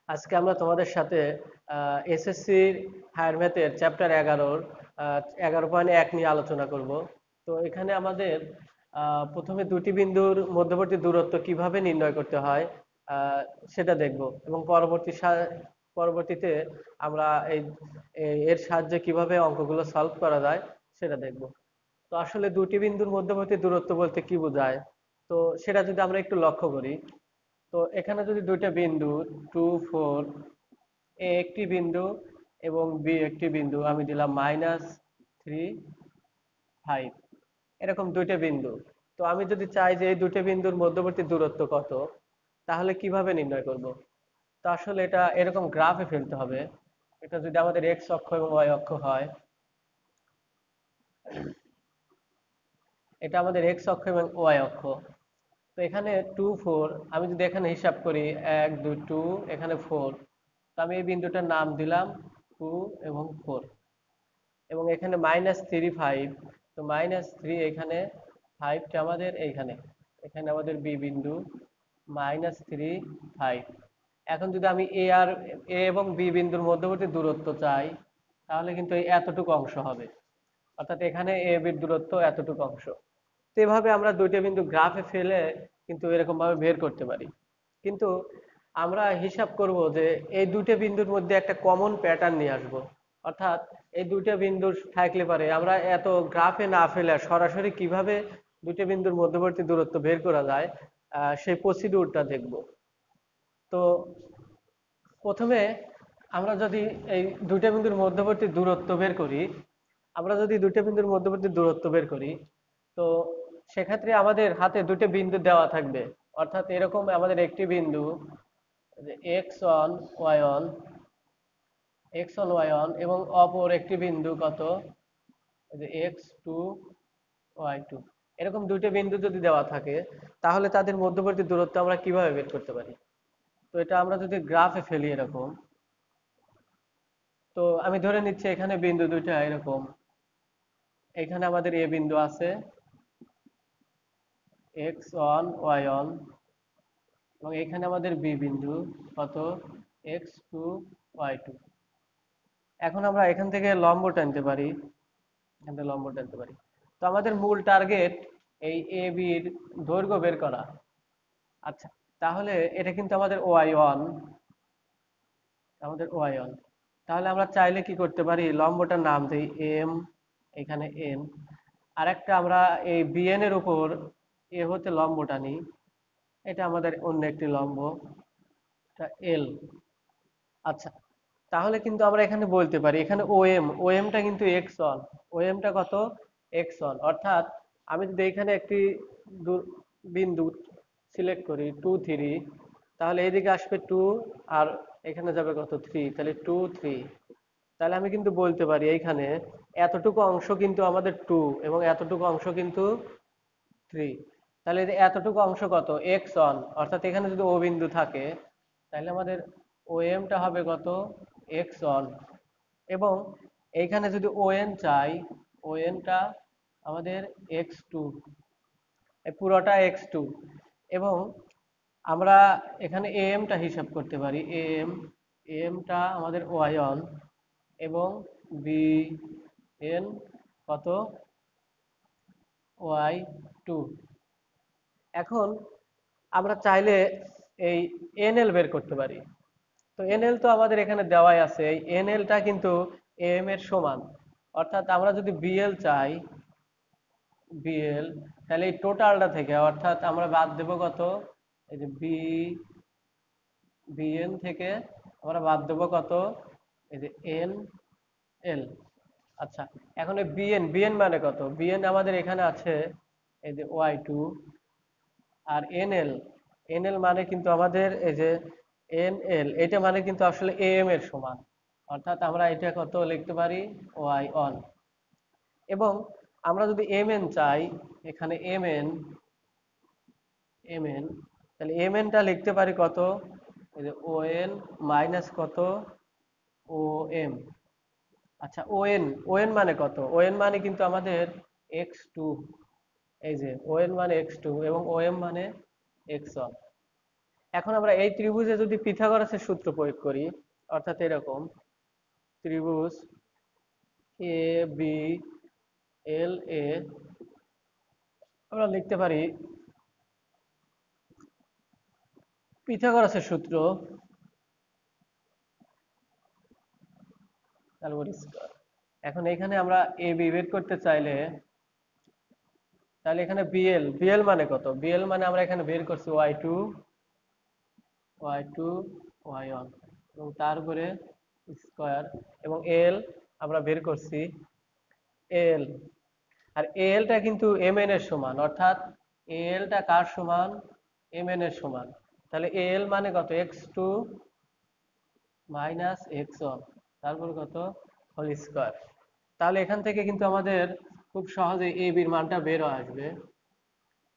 আজকে আমরা তোমাদের সাথে এসএসসি হায়ার ম্যাথের চ্যাপ্টার 11-র 11.1 নিয়ে আলোচনা করব। তো এখানে আমাদের প্রথমে দুটি বিন্দুর মধ্যবর্তী দূরত্ব কিভাবে নির্ণয় করতে হয় আহ, সেটা দেখব, এবং পরবর্তীতে আমরা এর সাহায্যে কিভাবে অঙ্কগুলো সলভ করা যায় সেটা দেখব। তো আসলে দুটি বিন্দুর মধ্যবর্তী দূরত্ব বলতে কি বোঝায়, তো সেটা যদি আমরা একটু লক্ষ্য করি। তো এখানে যদি দুইটা বিন্দু 2, 4, এ একটি বিন্দু এবং বি একটি বিন্দু, আমি দিলাম -3, 5, এরকম দুইটা বিন্দু। তো আমি যদি চাই যে এই দুটো বিন্দুর মধ্যবর্তী দূরত্ব কত, তাহলে কিভাবে নির্ণয় করব? তো আসলে এটা এরকম গ্রাফে ফেলতে হবে। এটা যদি আমাদের এক্স অক্ষ এবং ওয়াই অক্ষ হয়, এটা আমাদের এক্স অক্ষ এবং ওয়াই অক্ষ। তো এখানে 2, 4, আমি যদি এখানে হিসাব করি 1, 2, 2, এখানে 4, তো আমি এই বিন্দুটার নাম দিলাম 2 এবং 4। এবং এখানে -3, 5, তো -3, এখানে 5টা আমাদের এইখানে, এখানে আমাদের বি বিন্দু, -3, 5। এখন যদি আমি এ এবং বি বিন্দুর মধ্যবর্তী দূরত্ব চাই, তাহলে কিন্তু এই এতটুকু অংশ হবে, অর্থাৎ এখানে এ বির দূরত্ব এতটুকু অংশ। তো এভাবে আমরা দুইটা বিন্দু গ্রাফে ফেলে কিন্তু এরকম ভাবে বের করতে পারি। কিন্তু আমরা হিসাব করব যে এই দুটো বিন্দুর মধ্যে একটা কমন প্যাটার্ন নিয়ে আসব। অর্থাৎ এই দুটো বিন্দু থাকলে পারে আমরা এত গ্রাফে না ফেলে সরাসরি কিভাবে দুটো বিন্দুর মধ্যবর্তী দূরত্ব বের করা যায়, সেই প্রসিডিউরটা দেখব। তো প্রথমে আমরা যদি এই দুটো বিন্দুর মধ্যবর্তী দূরত্ব বের করি, তো সেক্ষেত্রে আমাদের হাতে দুটো বিন্দু দেওয়া থাকবে। অর্থাৎ এরকম আমাদের একটি বিন্দু এক্স অন ওয়াই অন, এবং অপর একটি বিন্দু কত, x2, y2, এরকম দুটো বিন্দু যদি দেওয়া থাকে, তাহলে তাদের মধ্যবর্তী দূরত্ব আমরা কিভাবে বের করতে পারি? তো এটা আমরা যদি গ্রাফে ফেলি এরকম, তো আমি ধরে নিচ্ছি এখানে বিন্দু দুইটা এরকম, এখানে আমাদের এ বিন্দু আছে x1, y1, এবং এখানে আমাদের বি বিন্দু কত, x2, y2। এখন আমরা এখান থেকে লম্ব টানতে পারি, এখান থেকে লম্ব টানতে পারি। তো আমাদের মূল টার্গেট এই এ বির দৈর্ঘ্য বের করা। আচ্ছা, তাহলে এটা কিন্তু আমাদের ওয়াই ওয়ান। তাহলে আমরা চাইলে কি করতে পারি, লম্বটার নাম দিই এম, এখানে এন। আর একটা আমরা এই বিএন এর উপর এ হতে লম্ব টানি, এটা আমাদের অন্য একটি লম্ব, এটা এল। আচ্ছা, তাহলে কিন্তু আমরা এখানে বলতে পারি এখানে ওএমটা কিন্তু এক্স 1, ওএমটা কত, এক্স 1। অর্থাৎ আমি যদি এখানে একটি বিন্দু সিলেক্ট করি 2, 3, তাহলে এইদিকে আসবে 2, আর এখানে যাবে কত, 3, তাহলে 2, 3। তাহলে আমি কিন্তু বলতে পারি এইখানে এতটুকু অংশ কিন্তু আমাদের 2 এবং এতটুকু অংশ কিন্তু 3। তাহলে এই যে এতটুকু অংশ কত, x1, অর্থাৎ এখানে যদি ও বিন্দু থাকে, তাহলে আমাদের ওএমটা হবে কত, x1। এবং এইখানে যদি ওএন চাই, ওএনটা আমাদের x2, এই পুরোটা x2। এবং আমরা এখানে এমটা হিসাব করতে পারি, এমটা আমাদের ওয়াই1, এবং বি এন কত, ওয়াই2। এখন আমরা চাইলে এই এনএল বের করতে পারি। তো এনএল তো আমাদের এখানে দেওয়াই আছে, এই এনএলটা কিন্তু এম এর সমান। অর্থাৎ আমরা যদি বিএল চাই, বিএল, তাহলে এই টোটালটা থেকে অর্থাৎ আমরা বাদ দেব কত, এই যে বিএন থেকে আমরা বাদ দেব কত, এই যে এন এল। আচ্ছা, এখন এই বিএন মানে কত, বিএন আমাদের এখানে আছে এই যে ওয়াই2। আর এনএল, এনএল মানে কিন্তু আমাদের এই যে এনএল, এটা মানে কিন্তু আসলে এম এর সমান। অর্থাৎ আমরা এটা কত লিখতে পারি, ওয়াই1। এবং আমরা যদি এমএন চাই, এখানে এমএন, তাহলে এমএনটা লিখতে পারি কত, এই যে ওএন মাইনাস কত, ও এম। আচ্ছা, ওএন মানে কত, ওএন মানে কিন্তু আমাদের x2। এই যে ON মানে x2 এবং OM মানে x1। এখন আমরা এই ত্রিভুজে যদি পিথাগোরাসের সূত্র প্রয়োগ করি, অর্থাৎ এরকম ত্রিভুজ ABLA, আমরা লিখতে পারি পিথাগোরাসের সূত্র তারপর স্কয়ার। এখন এখানে আমরা AB বের করতে চাইলে, তাহলে এখানে বিএল মানে কত? বিএল মানে আমরা এখানে বের করছি y2 y1 এবং তারপরে স্কয়ার, এবং এল আমরা বের করছি এল। আর এলটা কিন্তু mn এর সমান, অর্থাৎ এলটা কার সমান? mn এর সমান। তাহলে এল মানে কত? x2 মাইনাস x1 তারপর কত? Whole square. তাহলে এখান থেকে কিন্তু আমাদের খুব সহজে এবির মানটা বের হয়ে আসবে।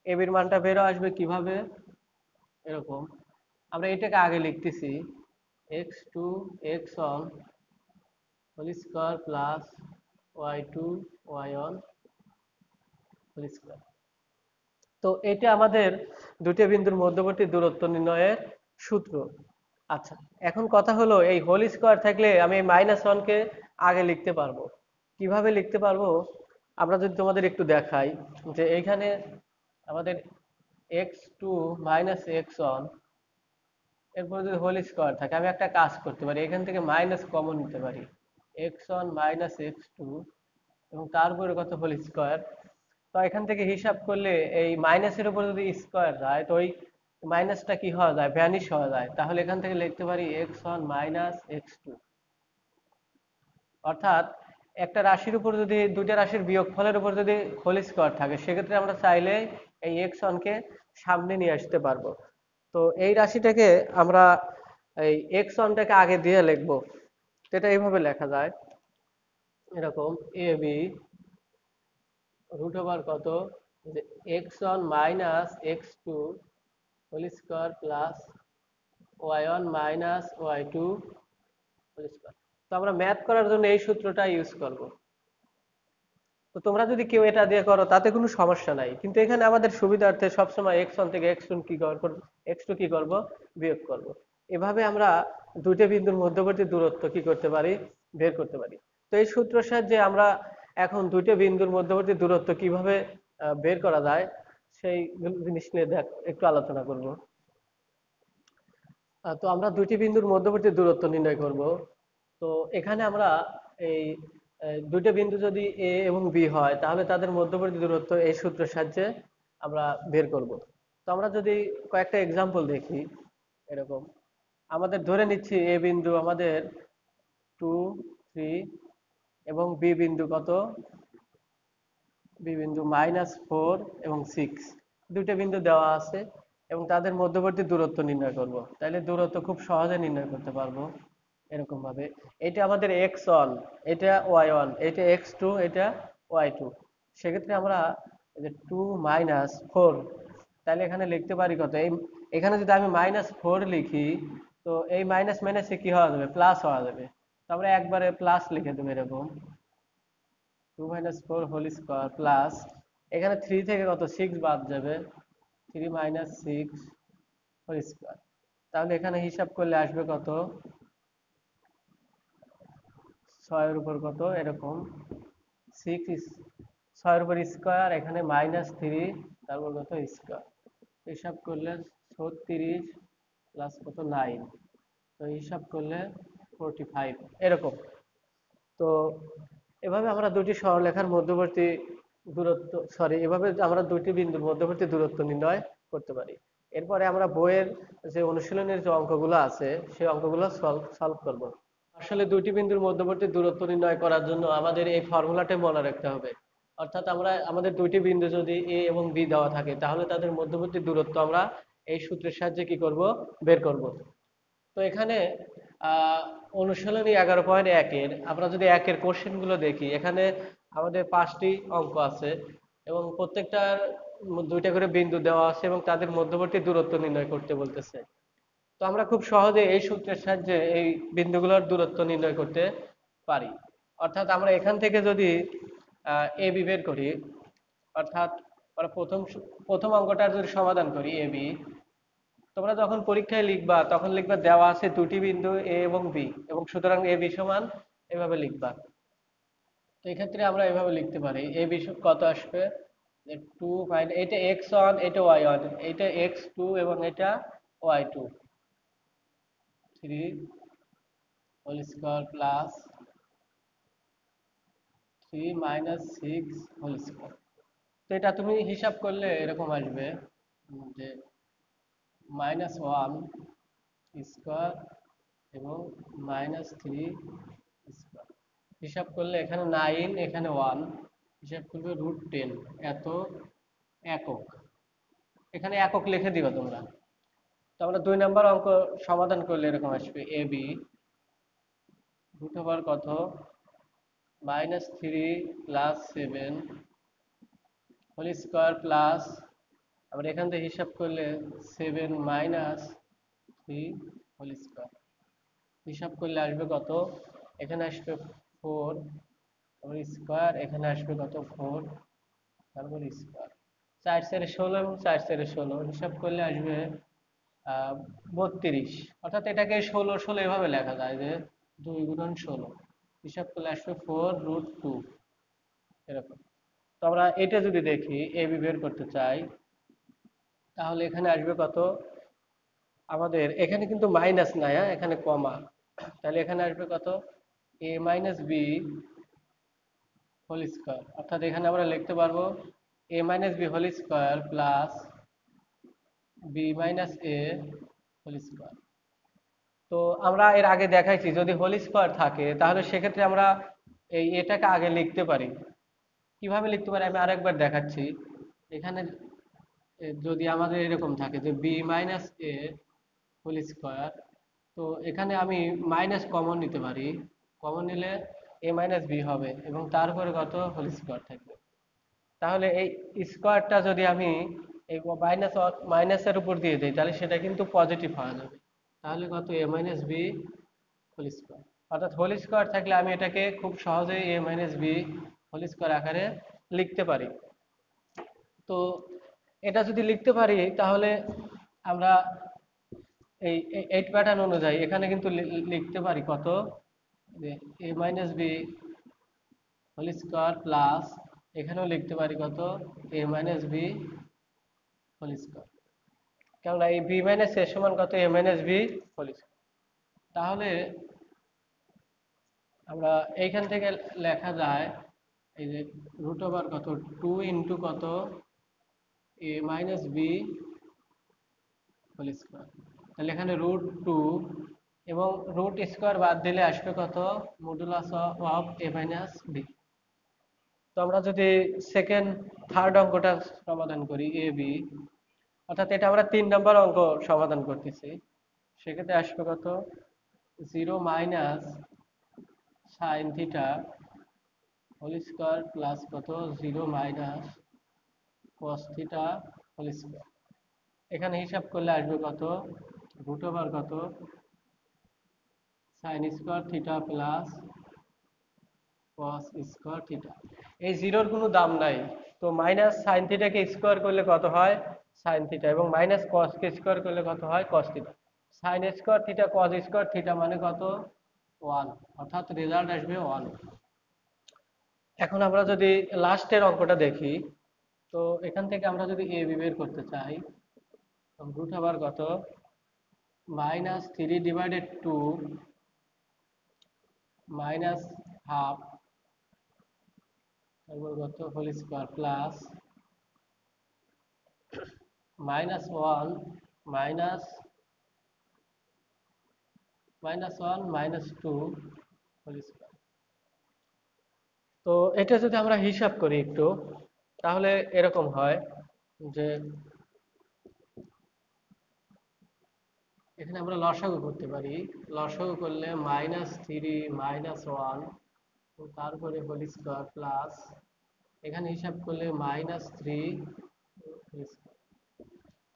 এবির মানটা বের হয়ে আসবে কিভাবে? এরকম, আমরা এটাকে আগে লিখতেছি x2 x1 whole square plus y2 y1 whole square. তো এটা আমাদের দুটি বিন্দুর মধ্যবর্তী দূরত্ব নির্ণয়ের সূত্র। আচ্ছা, এখন কথা হলো এই হোল স্কয়ার থাকলে আমি এই -1 কে আগে লিখতে পারবো। কিভাবে লিখতে পারবো? আমরা যদি তোমাদের একটু দেখাই যে এইখানে আমাদের x2 মাইনাস x1, এরপর যদি হোল স্কয়ার থাকে, আমি একটা কাজ করতে পারি, এখান থেকে মাইনাস কমন নিতে পারি, x1 মাইনাস x2 এবং তারপরে কত? Whole square. তো এখান থেকে হিসাব করলে এই মাইনাসের উপর যদি স্কয়ার যায়, তো ওই মাইনাসটা কি হওয়া যায়? ভ্যানিশ হওয়া যায়। তাহলে এখান থেকে লিখতে পারি x1 মাইনাস x2। অর্থাৎ একটা রাশির উপর যদি দুইটা রাশির বিয়োগফলের উপর যদি হোল স্কয়ার থাকে, সেক্ষেত্রে আমরা চাইলে এই x1 কে সামনে নিয়ে আসতে পারবো। তো এই রাশিটাকে আমরা এই x1টাকে আগে দিয়ে লিখবো। এটা এইভাবে লেখা যায় এরকম, ab রুট ওভার কত? যে x1 minus x2 whole square plus y1 minus y2 whole square. তো আমরা ম্যাথ করার জন্য এই সূত্রটা ইউজ করব। তো তোমরা যদি কেউ এটা দিয়ে করো তাতে কোনো সমস্যা নাই, কিন্তু এখানে আমাদের সুবিধার্থে সবসময় x1 থেকে x2 কি করব? x2 কি করব? বিয়োগ করব। এভাবে আমরা দুইটা বিন্দুর মধ্যবর্তী দূরত্ব কি করতে পারি? বের করতে পারি। তো এই সূত্রের সাহায্যে আমরা এখন দুইটা বিন্দুর মধ্যবর্তী দূরত্ব কিভাবে বের করা যায় সেই জিনিস নিয়ে একটু আলোচনা করব। তো আমরা দুইটি বিন্দুর মধ্যবর্তী দূরত্ব নির্ণয় করব। তো এখানে আমরা এই দুইটা বিন্দু যদি এ এবং বি হয়, তাহলে তাদের মধ্যবর্তী দূরত্ব এই সূত্রের সাহায্যে আমরা বের করব। তো আমরা যদি কয়েকটা এক্সাম্পল দেখি এরকম, আমাদের ধরে নিচ্ছি এ বিন্দু আমাদের 2 3 এবং বি বিন্দু কত? বি বিন্দু -4 এবং 6, দুইটা বিন্দু দেওয়া আছে এবং তাদের মধ্যবর্তী দূরত্ব নির্ণয় করব। তাহলে দূরত্ব খুব সহজে নির্ণয় করতে পারবো এরকম ভাবে। এটা আমাদের x1, এটা y1, এটা x2, এটা y2। সেক্ষেত্রে আমরা এই যে 2 -4, তাহলে এখানে লিখতে পারি কত? এখানে যদি আমি -4 লিখি, তো এই মাইনাস মাইনাসে কি হওয়া যাবে? প্লাস হওয়া যাবে। তো আমরা একবারে প্লাস লিখে দেবো এরকম, 2 -4 হোল স্কয়ার প্লাস, এখানে 3 থেকে কত? 6 বাদ যাবে, 3 -6 হোল স্কয়ার। তাহলে এখানে হিসাব করলে আসবে কত? 6 এর উপর কত? এরকম 6, 6 এর উপর স্কয়ার, এখানে -3 তারপর কত? স্কয়ার। হিসাব করলে 36 প্লাস কত? 9। তো হিসাব করলে 45 এরকম। তো এভাবে আমরা দুটি সরলরেখার মধ্যবর্তী দূরত্ব, এভাবে আমরা দুটি বিন্দুর মধ্যবর্তী দূরত্ব নির্ণয় করতে পারি। এরপরে আমরা বইয়ের যে অনুশীলনের যে অঙ্কগুলো আছে সেই অঙ্কগুলো সলভ করব। আসলে দুটি বিন্দুর মধ্যবর্তী দূরত্ব নির্ণয় করার জন্য আমাদের এই ফর্মুলাটা মনে রাখতে হবে। অর্থাৎ আমরা আমাদের দুটি বিন্দু যদি এ এবং বি দেওয়া থাকে, তাহলে তাদের মধ্যবর্তী দূরত্ব আমরা এই সূত্রের সাহায্যে কি করব? বের করব। তো এখানে অনুশীলনী 11.1-এর আমরা যদি একের কোশ্চেন গুলো দেখি, এখানে আমাদের 5টি অঙ্ক আছে এবং প্রত্যেকটার দুইটা করে বিন্দু দেওয়া আছে এবং তাদের মধ্যবর্তী দূরত্ব নির্ণয় করতে বলতেছে। তো আমরা খুব সহজে এই সূত্রের সাহায্যে এই বিন্দুগুলোর দূরত্ব নির্ণয় করতে পারি। অর্থাৎ আমরা এখান থেকে যদি এ বি বের করি, অর্থাৎ আমরা প্রথম অঙ্কটার যদি সমাধান করি এ বি, তোমরা যখন পরীক্ষায় লিখবা তখন লিখবা দেওয়া আছে দুটি বিন্দু এ এবং বি, এবং সুতরাং এ বি সমান, এভাবে লিখবা। তো এক্ষেত্রে আমরা এভাবে লিখতে পারি এ বি কত আসবে, টু ফাইন, এটা x1, এটা y1, এটা x2 এবং এটা y2, 3 whole square plus 3 minus 6 whole square. তো এটা তুমি হিসাব করলে এরকম আসবে যে -1 স্কয়ার এবং -3 স্কয়ার। হিসাব করলে এখানে 9, এখানে 1, হিসাব করবে √10, এত একক। এখানে একক লিখে দিবা তোমরা। তো আমরা 2 নম্বর অঙ্ক সমাধান করলে এরকম আসবে এ বি √, কত, -3 প্লাস 7 হোল স্কয়ার প্লাস, আমরা এখান থেকে হিসাব করলে 7 মাইনাস 3 হোল স্কয়ার। হিসাব করলে আসবে কত, এখানে আসবে 4, তারপর স্কয়ার, এখানে আসবে কত 4, তারপর স্কয়ার। 4 4 16 এবং 4 4 16 হিসাব করলে আসবে 32। অর্থাৎ এটাকে 16 16 এভাবে লেখা যায় যে 2 গুণন 16, হিসাব করলে আসবে 4√2, এরকম। তো আমরা এটা যদি দেখি এ বি বের করতে চাই, তাহলে এখানে আসবে কত, আমাদের এখানে কিন্তু মাইনাস নাই, হ্যাঁ, এখানে কমা। তাহলে এখানে আসবে কত, A minus B whole square. অর্থাৎ এখানে আমরা লিখতে পারবো A minus B whole square plus B minus A whole square. তো আমরা এর আগে দেখাইছি যদি হোল স্কয়ার থাকে তাহলে সেক্ষেত্রে আমরা এটাকে আগে লিখতে পারি। কিভাবে লিখতে পারি আমি আরেকবার দেখাচ্ছি। এখানে যদি আমাদের এরকম থাকে যে B minus A whole square, তো এখানে আমি মাইনাস কমন নিতে পারি। কমন নিলে এ মাইনাস বি হবে এবং তারপরে কত হোল স্কয়ার থাকবে। তাহলে এই স্কয়ারটা যদি আমি এই মাইনাসের উপর দিয়ে দিই তাহলে সেটা কিন্তু পজিটিভ হয়ে যাবে। তাহলে কত, A minus B whole square. অর্থাৎ হোল স্কয়ার থাকলে আমি এটাকে খুব সহজেই এ মাইনাস বি হোল স্কয়ার আকারে লিখতে পারি। তো এটা যদি লিখতে পারি তাহলে আমরা এই 8 প্যাটার্ন অনুযায়ী এখানে কিন্তু লিখতে পারি কত, যে A minus B whole square plus, এখানেও লিখতে পারি কত, A minus B whole square. কেননা এই বি মাইনাস এর সমান কত, A minus B whole square. তাহলে আমরা এইখান থেকে লেখা যায় এই যে √, কত, 2 ইন্টু কত, A minus B whole square. তাহলে এখানে √2 এবং রুট স্কয়ার বাদ দিলে আসবে কত, modulus of a minus b. তো আমরা যদি থার্ড অঙ্কটা সমাধান করি এ বি, অর্থাৎ এটা আমরা 3 নম্বর অঙ্ক সমাধান করতেছি, সেক্ষেত্রে আসবে কত, 0 minus sine theta whole square plus কত, 0 minus cos theta whole square. এখানে হিসাব করলে আসবে কত, √, কত, sine square theta plus cos square theta. এই জিরোর কোনো দাম নাই। তো মাইনাস সাইন থিটাকে স্কোয়ার করলে কত হয়, সাইন থিটা, এবং মাইনাস কস কে স্কোয়ার করলে কত হয়, cos theta. Sine square theta cos square theta মানে কত, 1, অর্থাৎ রেজাল্ট আসবে 1। এখন আমরা যদি লাস্টের অঙ্কটা দেখি, তো এখান থেকে আমরা যদি এ বি বের করতে চাই, √, কত, -3/2 মাইনাস হাফ, তারপর কত whole square plus -1 -1 -2 whole square. তো এটা যদি আমরা হিসাব করি একটু, তাহলে এরকম হয় যে এখানে আমরা লসাগু করতে পারি। লসাগু করলে -3 -1, তারপরে হোল স্কয়ার প্লাস, এখানে হিসাব করলে -3 হোল স্কয়ার।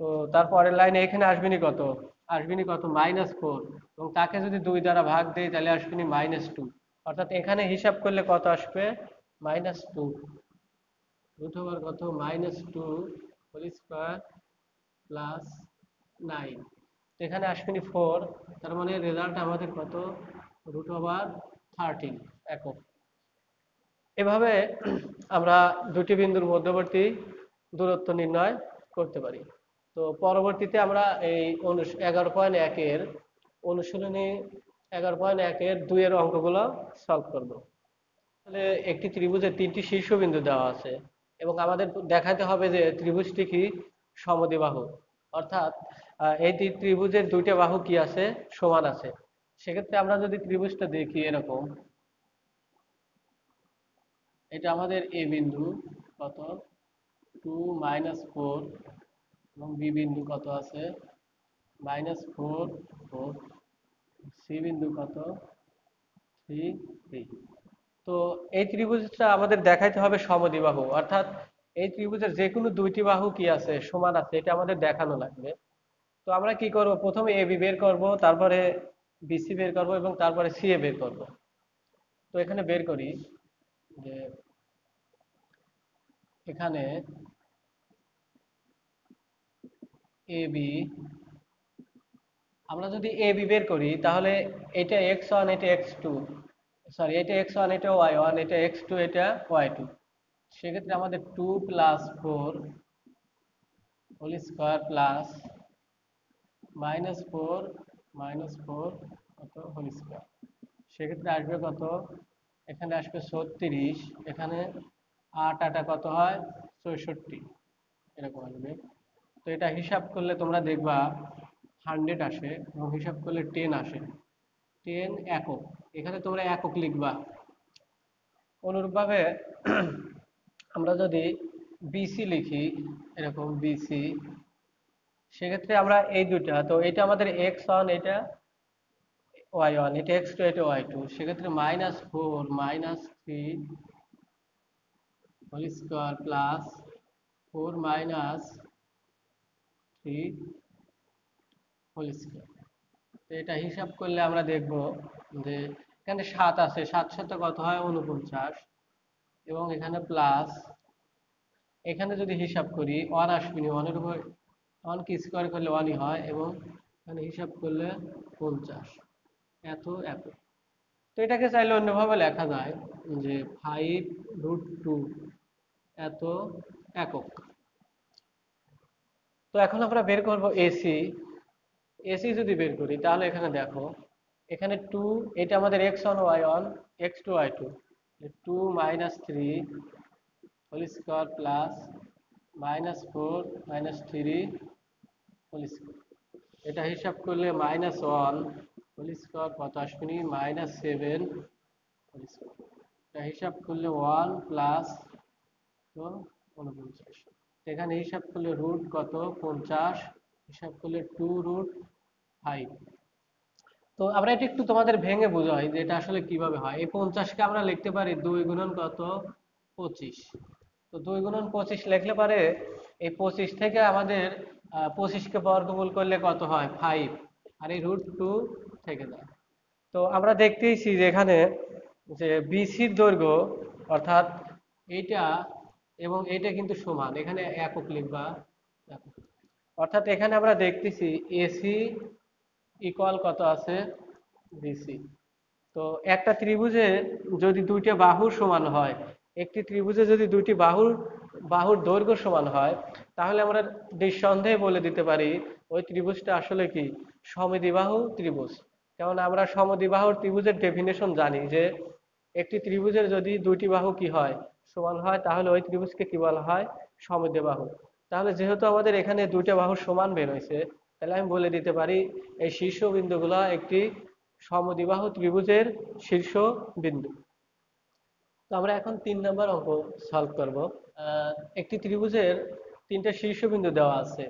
তো তারপরের লাইনে এখানে আসবেনি কত, আসবেনি কত, -4, এবং তাকে যদি 2 দ্বারা ভাগ দেই তাহলে আসবেনি -2। অর্থাৎ এখানে হিসাব করলে কত আসবে, -2। রুট ওভার কত -2 হোল স্কয়ার প্লাস 9, এখানে আসবেনি 4, তার মানে রেজাল্ট আমাদের কত √13 একক। এভাবে আমরা দুটি বিন্দুর মধ্যবর্তী দূরত্ব নির্ণয় করতে পারি। তো পরবর্তীতে আমরা এই 11.1 এর অনুশীলনী 11.1 এর 2 এর অঙ্কগুলো সলভ করব। তাহলে একটি ত্রিভুজের 3টি শীর্ষবিন্দু দেওয়া আছে এবং আমাদের দেখাতে হবে যে ত্রিভুজটি কি সমদ্বিবাহু, অর্থাৎ এই ত্রিভুজের দুইটা বাহু কি আছে, সমান আছে। সেক্ষেত্রে আমরা যদি ত্রিভুজটা দেখি এরকম, এটা আমাদের এ বিন্দু কত 2 - 4 এবং বি বিন্দু কত আছে -4 4, সি বিন্দু কত 3 3। তো এই ত্রিভুজটা আমাদের দেখাইতে হবে সমদ্বিবাহু, অর্থাৎ এই ত্রিভুজের যে কোনো দুইটি বাহু কি আছে, সমান আছে, এটা আমাদের দেখানো লাগবে। তো আমরা কি করব, প্রথমে এ বি বের করব, তারপরে বিসি বের করব এবং তারপরে সি এ বের করব। তো এখানে বের করি যে এখানে এ বি, আমরা যদি এ বি বের করি তাহলে এটা x1 এটা x2, সরি এটা x1 এটা y1 এটা x2 এটা y2, সেক্ষেত্রে আমাদের 2 + 4 হোল স্কয়ার প্লাস -4 -4 কত হোল স্কয়ার, সেক্ষেত্রে আসবে কত, এখানে আসবে 36, এখানে 8 8 কত হয় 64, এরকম আসবে। তো এটা হিসাব করলে তোমরা দেখবা 100 আসে এবং হিসাব করলে 10 আসে, 10 একক, এখানে তোমরা একক লিখবা। অনুরূপভাবে আমরা যদি বিসি লিখি এরকম বিসি, সেক্ষেত্রে আমরা এই দুটা, তো এটা আমাদের x1 এটা y1 এটা x2 এটা y2, সেক্ষেত্রে -4 -3 whole square plus 4 -3 whole square. তো এটা হিসাব করলে আমরা দেখব যে এখানে 7 আছে, 7 সাথে কত হয় 49, এবং এখানে প্লাস, এখানে যদি হিসাব করি 1 আসবে না, 1 এর উপর 1 কে স্কয়ার করলে 1ই হয়, এবং এখানে হিসাব করলে 50, এত এত। তো এটাকে চাইলে অন্যভাবে লেখা যায় যে 5√2 এত একক। তো এখন আমরা বের করব এসি। এসি যদি বের করি তাহলে এখানে দেখো, এখানে 2 এটা আমাদের x1 y1 x2 y2, 2 -3 whole square plus -4 -3 whole square, এটা হিসাব করলে -1 হোল স্কয়ার কত আসবে, -7 হোল স্কয়ার, এটা হিসাব করলে 1 প্লাস 49, এখানে হিসাব করলে রুট কত 50, হিসাব করলে 2√5। তো আমরা এটা একটু তোমাদের ভেঙে বোঝাই যে এটা আসলে কিভাবে হয়। এই 50কে আমরা লিখতে পারি 2 গুণন কত 25। তো 2 গুণন 25 লিখলে পারে এই 25 থেকে আমাদের 25কে বর্গমূল করলে কত হয় 5, আর এই √2 থেকে যায়। তো আমরা দেখতেইছি যে এখানে যে বিসির দৈর্ঘ্য, অর্থাৎ এইটা এবং এইটা কিন্তু সমান, এখানে একক লিখবা একক। অর্থাৎ এখানে আমরা দেখতেছি এসি ইকুয়াল কত আছে বিসি। তো একটা ত্রিভুজে যদি দুইটা বাহুর সমান হয়, একটি ত্রিভুজে যদি দুইটি বাহুর দৈর্ঘ্য সমান হয়, তাহলে আমরা নিঃসন্দেহে বলে দিতে পারি ওই ত্রিভুজটা আসলে কি সমদ্বিবাহু ত্রিভুজ। কারণ আমরা সমদ্বিবাহুর ত্রিভুজের ডেফিনেশন জানি যে একটি ত্রিভুজের যদি দুইটি বাহু কি হয় সমান হয়, তাহলে ওই ত্রিভুজকে কি বলা হয় সমদ্বিবাহু। তাহলে যেহেতু আমাদের এখানে দুইটা বাহু সমান বের হয়েছে, তাহলে আমি বলে দিতে পারি এই শীর্ষবিন্দুগুলো একটি সমদ্বিবাহু ত্রিভুজের শীর্ষ বিন্দু। তো আমরা এখন 3 নম্বর অঙ্ক সলভ করব। একটি ত্রিভুজের 3টে শীর্ষবিন্দু দেওয়া আছে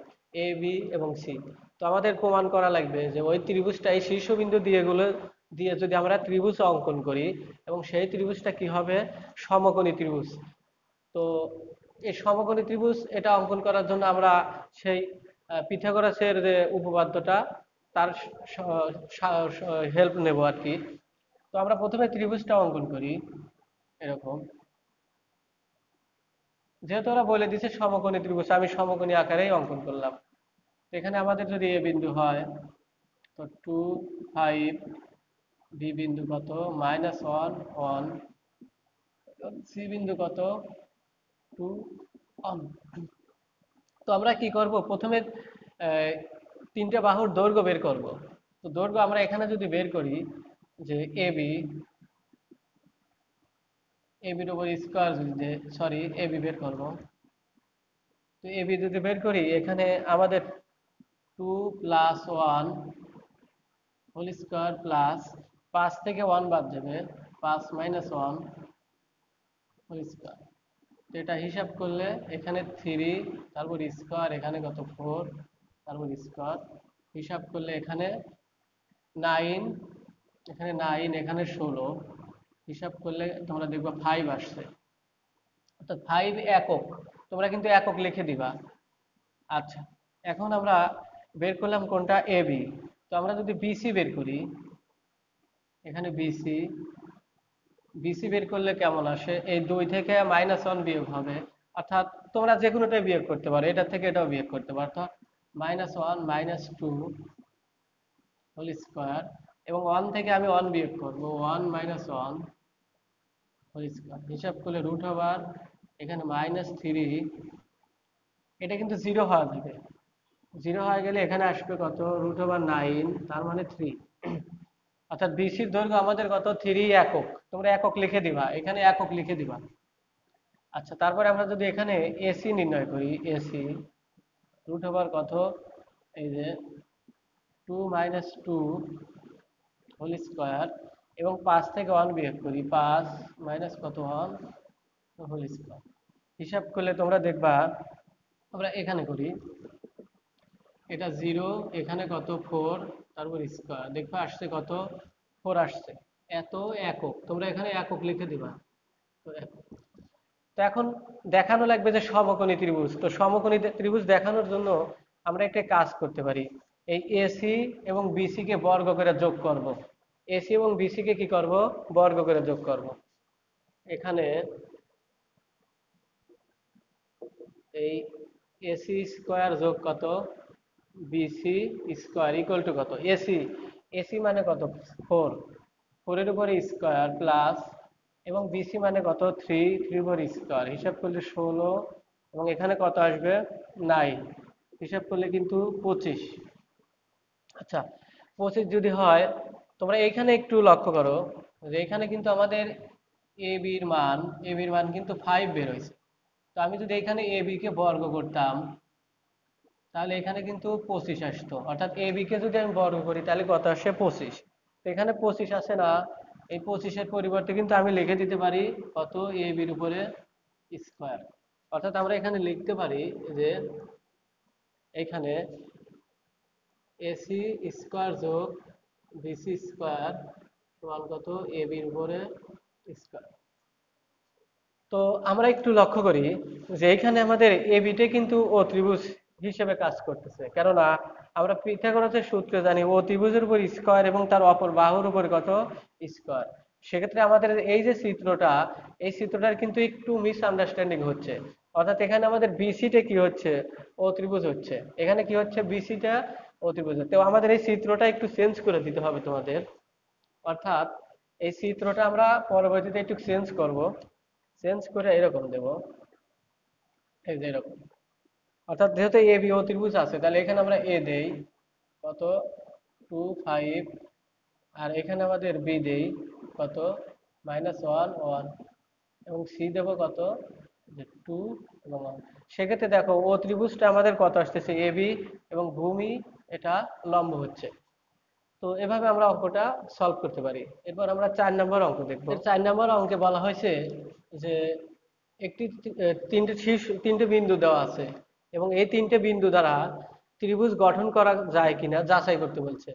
এ বি এবং সি। তো আমাদের প্রমাণ করা লাগবে যে ওই ত্রিভুজটা এই শীর্ষবিন্দু দিয়ে যদি আমরা ত্রিভুজ অঙ্কন করি এবং সেই ত্রিভুজটা কি হবে সমকোণী ত্রিভুজ। তো এই সমকোণী ত্রিভুজ এটা অঙ্কন করার জন্য আমরা সেই পিথাগোরাসের যে উপপাদ্যটা তার হেল্প নেব আর কি। তো আমরা প্রথমে ত্রিভুজটা অঙ্কন করি এরকম, যেহেতু ওরা বলে দিছে সমকোণী ত্রিভুজ, আমি সমকোণী আকারেই অঙ্কন করলাম। এখানে আমাদের যদি এ বিন্দু হয়, তো 2 5, বি বিন্দু কত -1 1, সি বিন্দু কত 2 1। তো আমরা কি করব, প্রথমে আহ, তিনটে বাহুর দৈর্ঘ্য বের করব। তো দৈর্ঘ্য আমরা এখানে যদি বের করি যে এবির উপর স্কোয়ার, যদি সরি এবি বের করব। তো এবি যদি বের করি, এখানে আমাদের 2 + 1 হোল স্কোয়ার প্লাস 5 থেকে 1 বাদ যাবে, 5 - 1 হোল স্কোয়ার। তো এটা হিসাব করলে এখানে 3, তারপর স্কোয়ার, এখানে কত 4, তারপর স্কোয়ার। হিসাব করলে এখানে 9, এখানে 9, এখানে 16। হিসাব করলে তোমরা দেখবা 5 আসছে, অর্থাৎ 5 একক। তোমরা কিন্তু একক লিখে দিবা। আচ্ছা, এখন আমরা বের করলাম কোনটা, এবি। তো আমরা যদি বিসি বের করি, এখানে বিসি, বিসি বের করলে কেমন আসে, এই 2 থেকে -1 বিয়োগ হবে। অর্থাৎ তোমরা যে কোনোটাই বিয়োগ করতে পারো, এটা থেকে এটাও বিয়োগ করতে পারো। অর্থাৎ -1 - 2 হোল স্কোয়ার, এবং 1 থেকে আমি 1 বিয়োগ করব, 1 - 1 হোল স্কোয়ার। হিসাব করলে √, এখানে -3, এটা কিন্তু 0 হওয়া যাবে। 0 হয়ে গেলে এখানে আসবে কত, √9, তার মানে 3। অর্থাৎ বিসির দৈর্ঘ্য আমাদের কত, 3 একক। তোমরা একক লিখে দিবা, এখানে একক লিখে দিবা। আচ্ছা, তারপরে আমরা যদি এখানে এসি নির্ণয় করি, এসি √, কত, এই যে 2 - 2 হোল স্কোয়ার, এবং 5 থেকে 1 বিয়োগ করি, 5 মাইনাস কত 1 হোল স্কোয়ার। হিসাব করলে তোমরা দেখবা, আমরা এখানে করি, এটা 0, এখানে কত 4, তারপর স্কোয়ার, দেখবা আসছে কত 4 আসছে। এত একক, তোমরা এখানে একক লিখে দিবা। তো তো এখন দেখানো লাগবে যে সমকোণী ত্রিভুজ। তো সমকোণী ত্রিভুজ দেখানোর জন্য আমরা একটা কাজ করতে পারি, এই এসি এবং বিসি কে বর্গ করে যোগ করব। এসি এবং বিসি কে কি করব, বর্গ করে যোগ করব। এখানে এই এসি স্কোয়ার যোগ কত, বিসি স্কোয়ার ইকুয়াল টু কত, এসি, এসি মানে কত 4, 4 এর উপরে স্কোয়ার প্লাস, এবং বিসি মানে কত 3, 3 উপর স্কোয়ার। হিসাব করলে 16, এবং এখানে কত আসবে 9। হিসাব করলে কিন্তু 25। আচ্ছা, 25 যদি হয়, তোমরা এইখানে একটু লক্ষ্য করো যে এখানে কিন্তু আমাদের এবি এর মান কিন্তু 5 বের হয়েছে। তো আমি যদি এখানে এবি কে বর্গ করতাম, তাহলে এখানে কিন্তু 25 আসতো। অর্থাৎ এবি কে যদি আমি বর্গ করি, তাহলে কত আসে 25। তো এখানে 25 আসে না, এই 25-এর পরিবর্তে কিন্তু আমি লিখে দিতে পারি কত, এবির উপরে স্কোয়ার। অর্থাৎ আমরা এখানে লিখতে পারি যে এখানে এসি স্কোয়ার যোগ বিসি স্কোয়ার সমান কত, এবির উপরে স্কোয়ার। তো আমরা একটু লক্ষ্য করি যে এখানে আমাদের এবিটা কিন্তু ও ত্রিভুজ হিসেবে কাজ করতেছে, কেননা আমরা পিথাগোরাসের সূত্রে জানি ও ত্রিভুজের উপর স্কোয়ার এবং তার অপর বাহুর উপর কত, স্কোয়ার। সেক্ষেত্রে আমাদের এই যে চিত্রটা, এই চিত্রটার কিন্তু একটু মিসআন্ডারস্ট্যান্ডিং হচ্ছে। অর্থাৎ এখানে আমাদের বিসিটা কি হচ্ছে, ও ত্রিভুজ হচ্ছে, এখানে কি হচ্ছে, বিসিটা ও ত্রিভুজ হচ্ছে। তো আমাদের এই চিত্রটা একটু চেঞ্জ করে দিতে হবে তোমাদের। অর্থাৎ এই চিত্রটা আমরা পরবর্তীতে একটু চেঞ্জ করব, চেঞ্জ করে এরকম দেব, এই যে এরকম। অর্থাৎ যেহেতু এ বি ও ত্রিভুজ আছে, তাহলে এখানে আমরা এ দেই কত 2 5, আর এখানে আমাদের বি দেই কত -1 1, এবং সি দেব কত, যে 2 এবং 1। সেক্ষেত্রে দেখো ও ত্রিভুজটা আমাদের কত আসতেছে, এ বি, এবং ভূমি এটা লম্ব হচ্ছে। তো এভাবে আমরা অঙ্কটা সলভ করতে পারি। এরপর আমরা 4 নম্বর অঙ্ক দেখবো। 4 নম্বর অঙ্কে বলা হয়েছে যে একটি তিনটে বিন্দু দেওয়া আছে, এবং এই তিনটে বিন্দু দ্বারা ত্রিভুজ গঠন করা যায় কিনা যাচাই করতে বলছে।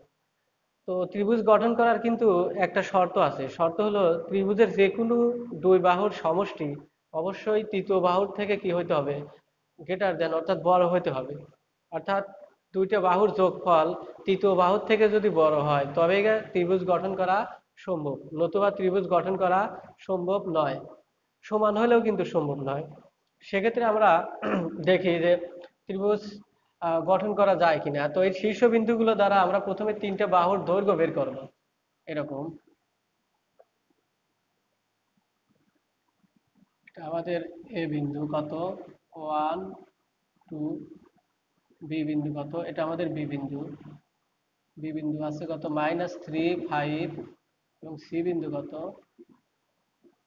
তো ত্রিভুজ গঠন করার কিন্তু একটা শর্ত আছে। শর্ত হলো ত্রিভুজের যে কোনো দুই বাহুর সমষ্টি অবশ্যই তৃতীয় বাহুর থেকে কি হইতে হবে, গ্রেটার দেন, অর্থাৎ বড় হইতে হবে। অর্থাৎ দুইটা বাহুর যোগফল তৃতীয় বাহুর থেকে যদি বড় হয়, তবে ত্রিভুজ গঠন করা সম্ভব, নতুবা ত্রিভুজ গঠন করা সম্ভব নয়। সমান হলেও কিন্তু সম্ভব নয়। সেক্ষেত্রে আমরা দেখি যে ত্রিভুজ গঠন করা যায় কিনা। তো এই শীর্ষবিন্দুগুলো দ্বারা আমরা প্রথমে তিনটে বাহুর দৈর্ঘ্য বের করব। এরকম আমাদের এ বিন্দু কত, 1 2, বি বিন্দু কত, এটা আমাদের বি বিন্দু। বি বিন্দু আছে কত -3 5, এবং সি বিন্দু কত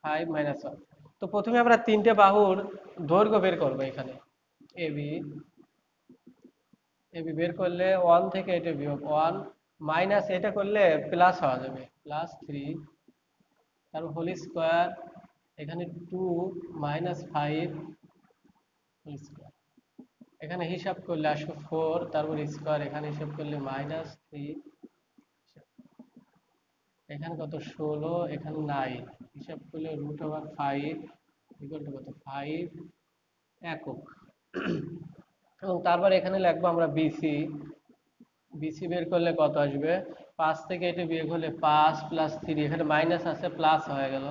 5 -1। তো প্রথমে আমরা তিনটে বাহুর দৈর্ঘ্য বের করব। এখানে এবি, এবি বের করলে 1 থেকে এটা বিয়োগ 1, মাইনাস এটা করলে প্লাস হওয়া যাবে +3, তারপর হোল স্কোয়ার, এখানে 2 -5 হোল স্কোয়ার, এখানে হিসাব করলে আসবে 4, তারপর স্কোয়ার, এখানে হিসাব করলে -3, এখানে কত 16, এখানে 9, হিসাব করলে √5 ইকুয়াল টু কত 5 একক। এবং তারপর এখানে লিখবো আমরা বিসি। বিসি বের করলে কত আসবে, 5 থেকে এটা বিয়োগ হলে 5 + 3, এখানে মাইনাস আছে প্লাস হয়ে গেল।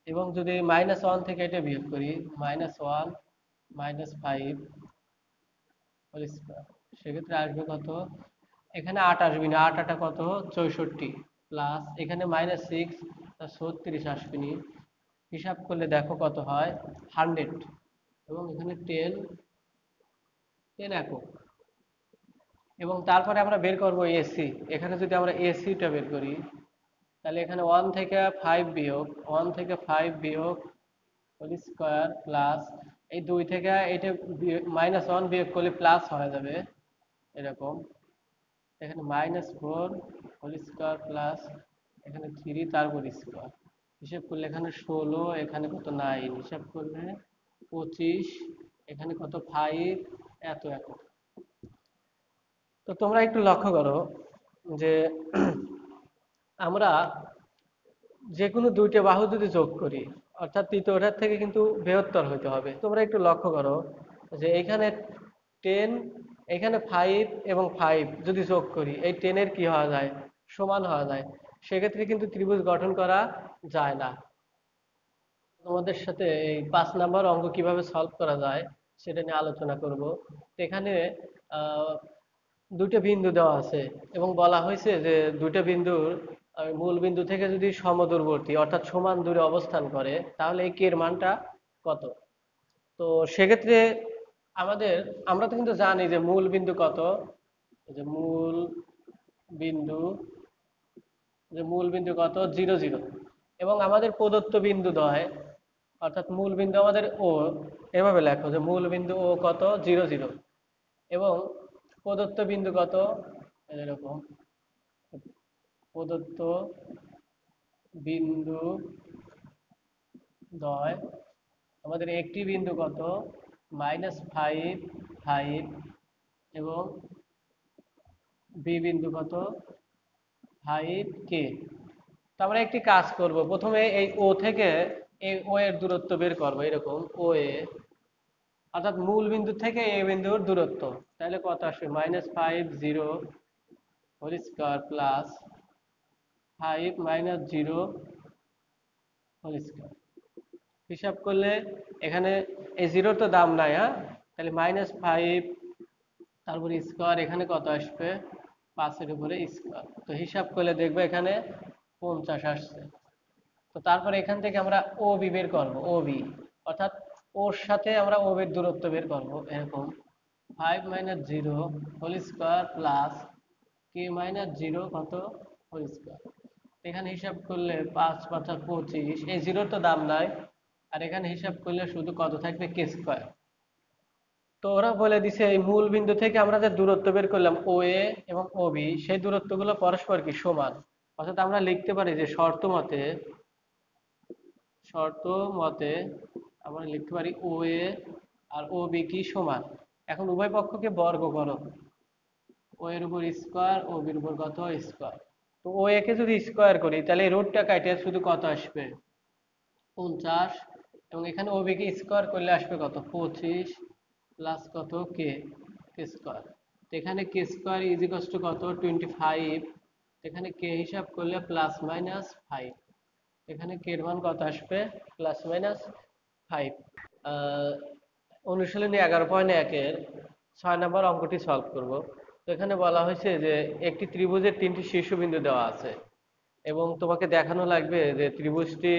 এবং যদি -1 থেকে এটা বিয়োগ করি, -1 -5 হোল স্কয়ার, সেক্ষেত্রে আসবে কত, এখানে 8 আসবে না, 8 8 কত 64, প্লাস এখানে -6 36 আসবে নি, হিসাব করলে দেখো কত হয় 100, এবং এখানে 10 একক। এবং তারপরে আমরা বের করব এসি। এখানে যদি আমরা এসিটা বের করি, তাহলে এখানে 1 থেকে 5 বিয়োগ, 1 থেকে 5 বিয়োগ হোল স্কয়ার, প্লাস এই 2 থেকে এটা -1 বিয়োগ করলে প্লাস হয়ে যাবে এরকম। এখানে -4 হোল স্কয়ার, প্লাস এখানে 3, তারপর স্কয়ার, হিসাব করলে এখানে 16, এখানে কত 9, হিসাব করলে 25, এখানে কত 5 এত একক। তো তোমরা একটু লক্ষ্য করো যে আমরা যে কোনো দুইটা বাহু যদি যোগ করি, অর্থাৎ তৃতীয়টার থেকে কিন্তু বৃহত্তর হতে হবে। তোমরা একটু লক্ষ্য করো যে এখানে 10, এখানে 5 এবং 5 যদি যোগ করি, এই 10 এর কি হওয়া যায়, সমান হওয়া যায়। সেক্ষেত্রে কিন্তু ত্রিভুজ গঠন করা যায় না। তোমাদের সাথে এই 5 নাম্বার অঙ্ক কিভাবে সলভ করা যায় সেটা নিয়ে আলোচনা করব। তো এখানে আহ, দুটো বিন্দু দেওয়া আছে এবং বলা হয়েছে যে দুটো বিন্দুর মূল বিন্দু থেকে যদি সমদূরবর্তী অর্থাৎ সমান দূরে অবস্থান করে, তাহলে এই কে এর মানটা কত। তো সেক্ষেত্রে আমাদের, আমরা তো কিন্তু জানি যে মূল বিন্দু কত, এই বিন্দু যে মূল বিন্দু কত 0 0, এবং আমাদের প্রদত্ত বিন্দু দ্বয়, অর্থাৎ মূল বিন্দু আমাদের ও, এভাবে লেখো যে মূল বিন্দু ও কত 0 0, এবং প্রদত্ত বিন্দু কত এরকম, প্রদত্ত বিন্দু দ্বয় আমাদের একটি বিন্দু কত -5 5, এবং বি বিন্দু কত 5 k। তো আমরা একটি কাজ করব, প্রথমে এই ও থেকে এই ও এর দূরত্ব বের করব এরকম, ও এ অর্থাৎ মূল বিন্দু থেকে এ বিন্দুর দূরত্ব, তাহলে কত আসবে -5 0 whole square, plus 5 -0 whole square. হিসাব করলে এখানে এই জিরোর তো দাম নাই, হ্যাঁ, তাহলে -5 তারপর স্কয়ার, এখানে কত আসবে 5 এর উপরে স্কয়ার। তো হিসাব করলে দেখবো এখানে 50 আসছে। তো তারপর এখান থেকে আমরা ও বি বের করবো, ও বি অর্থাৎ ওর সাথে আমরা ও এর দূরত্ব বের করবো এরকম, 5 -0 হোল স্কয়ার, প্লাস কে -0 কত হোল স্কয়ার। এখানে হিসাব করলে 5 5 25, এই জিরোর তো দাম নাই, আর এখানে হিসাব করলে শুধু কত থাকবে কে স্কয়ার। তো ওরা বলে দিছে এই মূল বিন্দু থেকে আমরা যে দূরত্ব বের করলাম ও এ এবং ও বি, সেই দূরত্বগুলো পরস্পর কি সমান। অর্থাৎ আমরা লিখতে পারি যে শর্ত মতে আমরা লিখতে পারি ও এ আর ও বি কি সমান। এখন উভয় পক্ষকে বর্গ করো, ও এর উপর স্কয়ার, ও বির উপর কত স্কয়ার। তো ও এ কে যদি স্কয়ার করি, তাহলে এই রুটটা কাটে শুধু কত আসবে 50, এবং এখানে ও বি কে স্কয়ার করলে আসবে কত 25, প্লাস কত কে কে স্কয়ার। তো এখানে কে স্কয়ার ইজ ইকুয়ালস টু কত 25, এখানে কে হিসাব করলে +-5, এখানে কে এর মান কত আসবে +-5। ফাইভ। অনুশীলনী 11.1-এর 6 নম্বর অঙ্কটি সলভ করব। তো এখানে বলা হয়েছে যে একটি ত্রিভুজের 3টি শীর্ষবিন্দু দেওয়া আছে এবং তোমাকে দেখানো লাগবে যে ত্রিভুজটি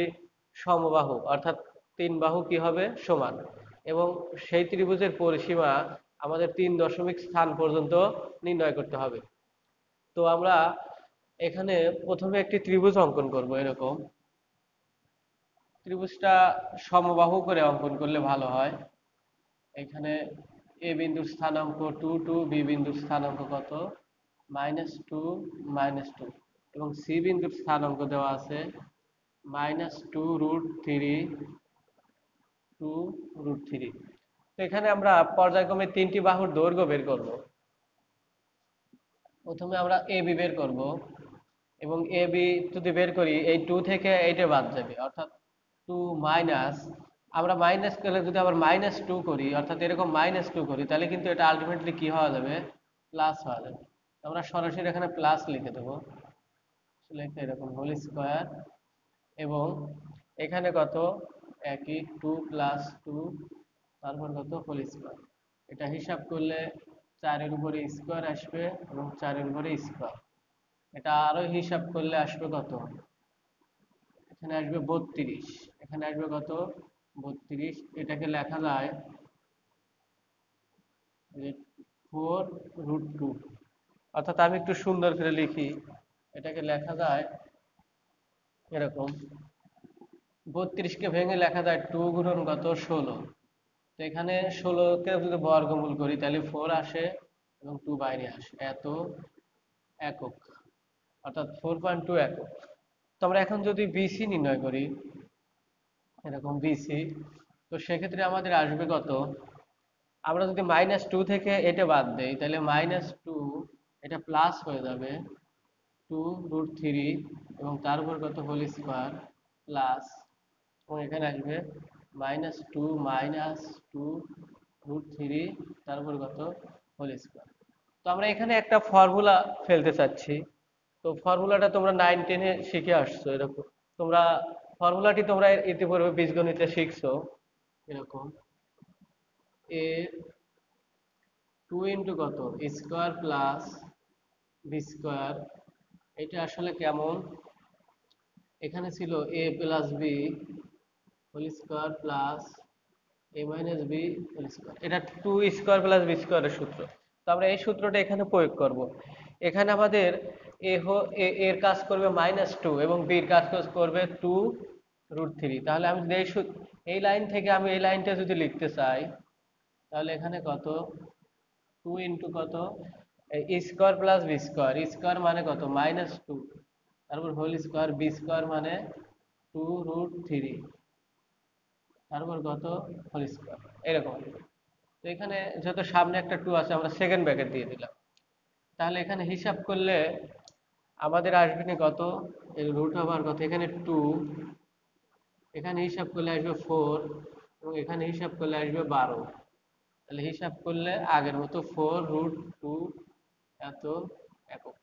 সমবাহু, অর্থাৎ 3 বাহু কি হবে সমান, এবং সেই ত্রিভুজের পরিসীমা আমাদের 3 দশমিক স্থান পর্যন্ত নির্ণয় করতে হবে। তো আমরা এখানে প্রথমে একটি ত্রিভুজ অঙ্কন করব। এরকম ত্রিভুজটা সমবাহু করে অঙ্কন করলে ভালো হয়। এখানে এ বিন্দুর স্থানাঙ্ক 2 2, বি বিন্দুর স্থানাঙ্ক কত -2 -2, এবং সি বিন্দুর স্থানাঙ্ক দেওয়া আছে -2√3 2√3। তো এখানে আমরা পর্যায়ক্রমে 3টি বাহুর দৈর্ঘ্য বের করব। প্রথমে আমরা এ বি বের করব, এবং এ বি যদি বের করি এই 2 থেকে 8 বাদ যাবে, অর্থাৎ 2 মাইনাস, আমরা মাইনাস করলে যদি আবার -2 করি, অর্থাৎ এরকম -2 করি, তাহলে কিন্তু এটা আলটিমেটলি কি হওয়া যাবে, প্লাস হওয়া যাবে। আমরা সরাসরি এখানে প্লাস লিখে দেবো, লিখে এরকম হোল স্কোয়ার, এবং এখানে কত একই 2 + 2, তারপর কত হোল স্কোয়ার। এটা হিসাব করলে 4-এর উপরে স্কোয়ার আসবে এবং 4-এর উপরে স্কোয়ার। এটা আরো হিসাব করলে আসবে কত, এখানে আসবে 32, এখানে আসবে কত 32। এটাকে লেখা যায় 4√2, অর্থাৎ আমি একটু সুন্দর করে লিখি, এটাকে লেখা যায় এরকম, 32কে ভেঙে লেখা যায় 2 গুণন কত 16। তো এখানে 16কে যদি বর্গমূল করি তাহলে 4 আসে এবং 2 বাইরে আসে, এত একক, অর্থাৎ 4.2 একক। তো আমরা এখন যদি বিসি নির্ণয় করি, এরকম বিসি, তো সেক্ষেত্রে আমাদের আসবে কত, আমরা যদি -2 থেকে এটা বাদ দেই তাহলে -2, এটা প্লাস হয়ে যাবে 2√3, এবং তার উপর কত হোল স্কোয়ার প্লাস, এবং এখানে আসবে -2 -2√3, তার উপর কত হোল স্কোয়ার। তো আমরা এখানে একটা ফর্মুলা ফেলতে চাচ্ছি। তো ফর্মুলাটা তোমরা 9 10-এ শিখে আসছো এরকম, তোমরা ফর্মুলাটি তোমরা ইতিপূর্বে বীজগণিতে শিখছো এরকম, এ 2 ইন্টু কত স্কোয়ার প্লাস বি স্কোয়ার। এটা আসলে কেমন, এখানে ছিল a plus b whole square plus a minus B whole square, এটা 2 স্কোয়ার প্লাস বি স্কোয়ারের সূত্র। তো আমরা এই সূত্রটা এখানে প্রয়োগ করব। এখানে আমাদের এর কাজ করবে -2 এবং বির কাজ করবে 2√3। তাহলে আমি যদি এই লাইন থেকে আমি এই লাইনটা যদি লিখতে চাই, তাহলে এখানে কত 2 ইন্টু কত square plus b square, square মানে কত -2, তারপর হোল স্কোয়ার, বি স্কোয়ার মানে 2√3, তারপর কত হোল স্কোয়ার, এরকম। তো এখানে যেহেতু সামনে একটা 2 আছে, আমরা সেকেন্ড ব্র্যাকেট দিয়ে দিলাম। তাহলে এখানে হিসাব করলে আমাদের আসবে না কত, এই রুট ওভার কত, এখানে 2, এখানে হিসাব করলে আসবে 4, এবং এখানে হিসাব করলে আসবে 12। তাহলে হিসাব করলে আগের মতো 4√2 এত একক,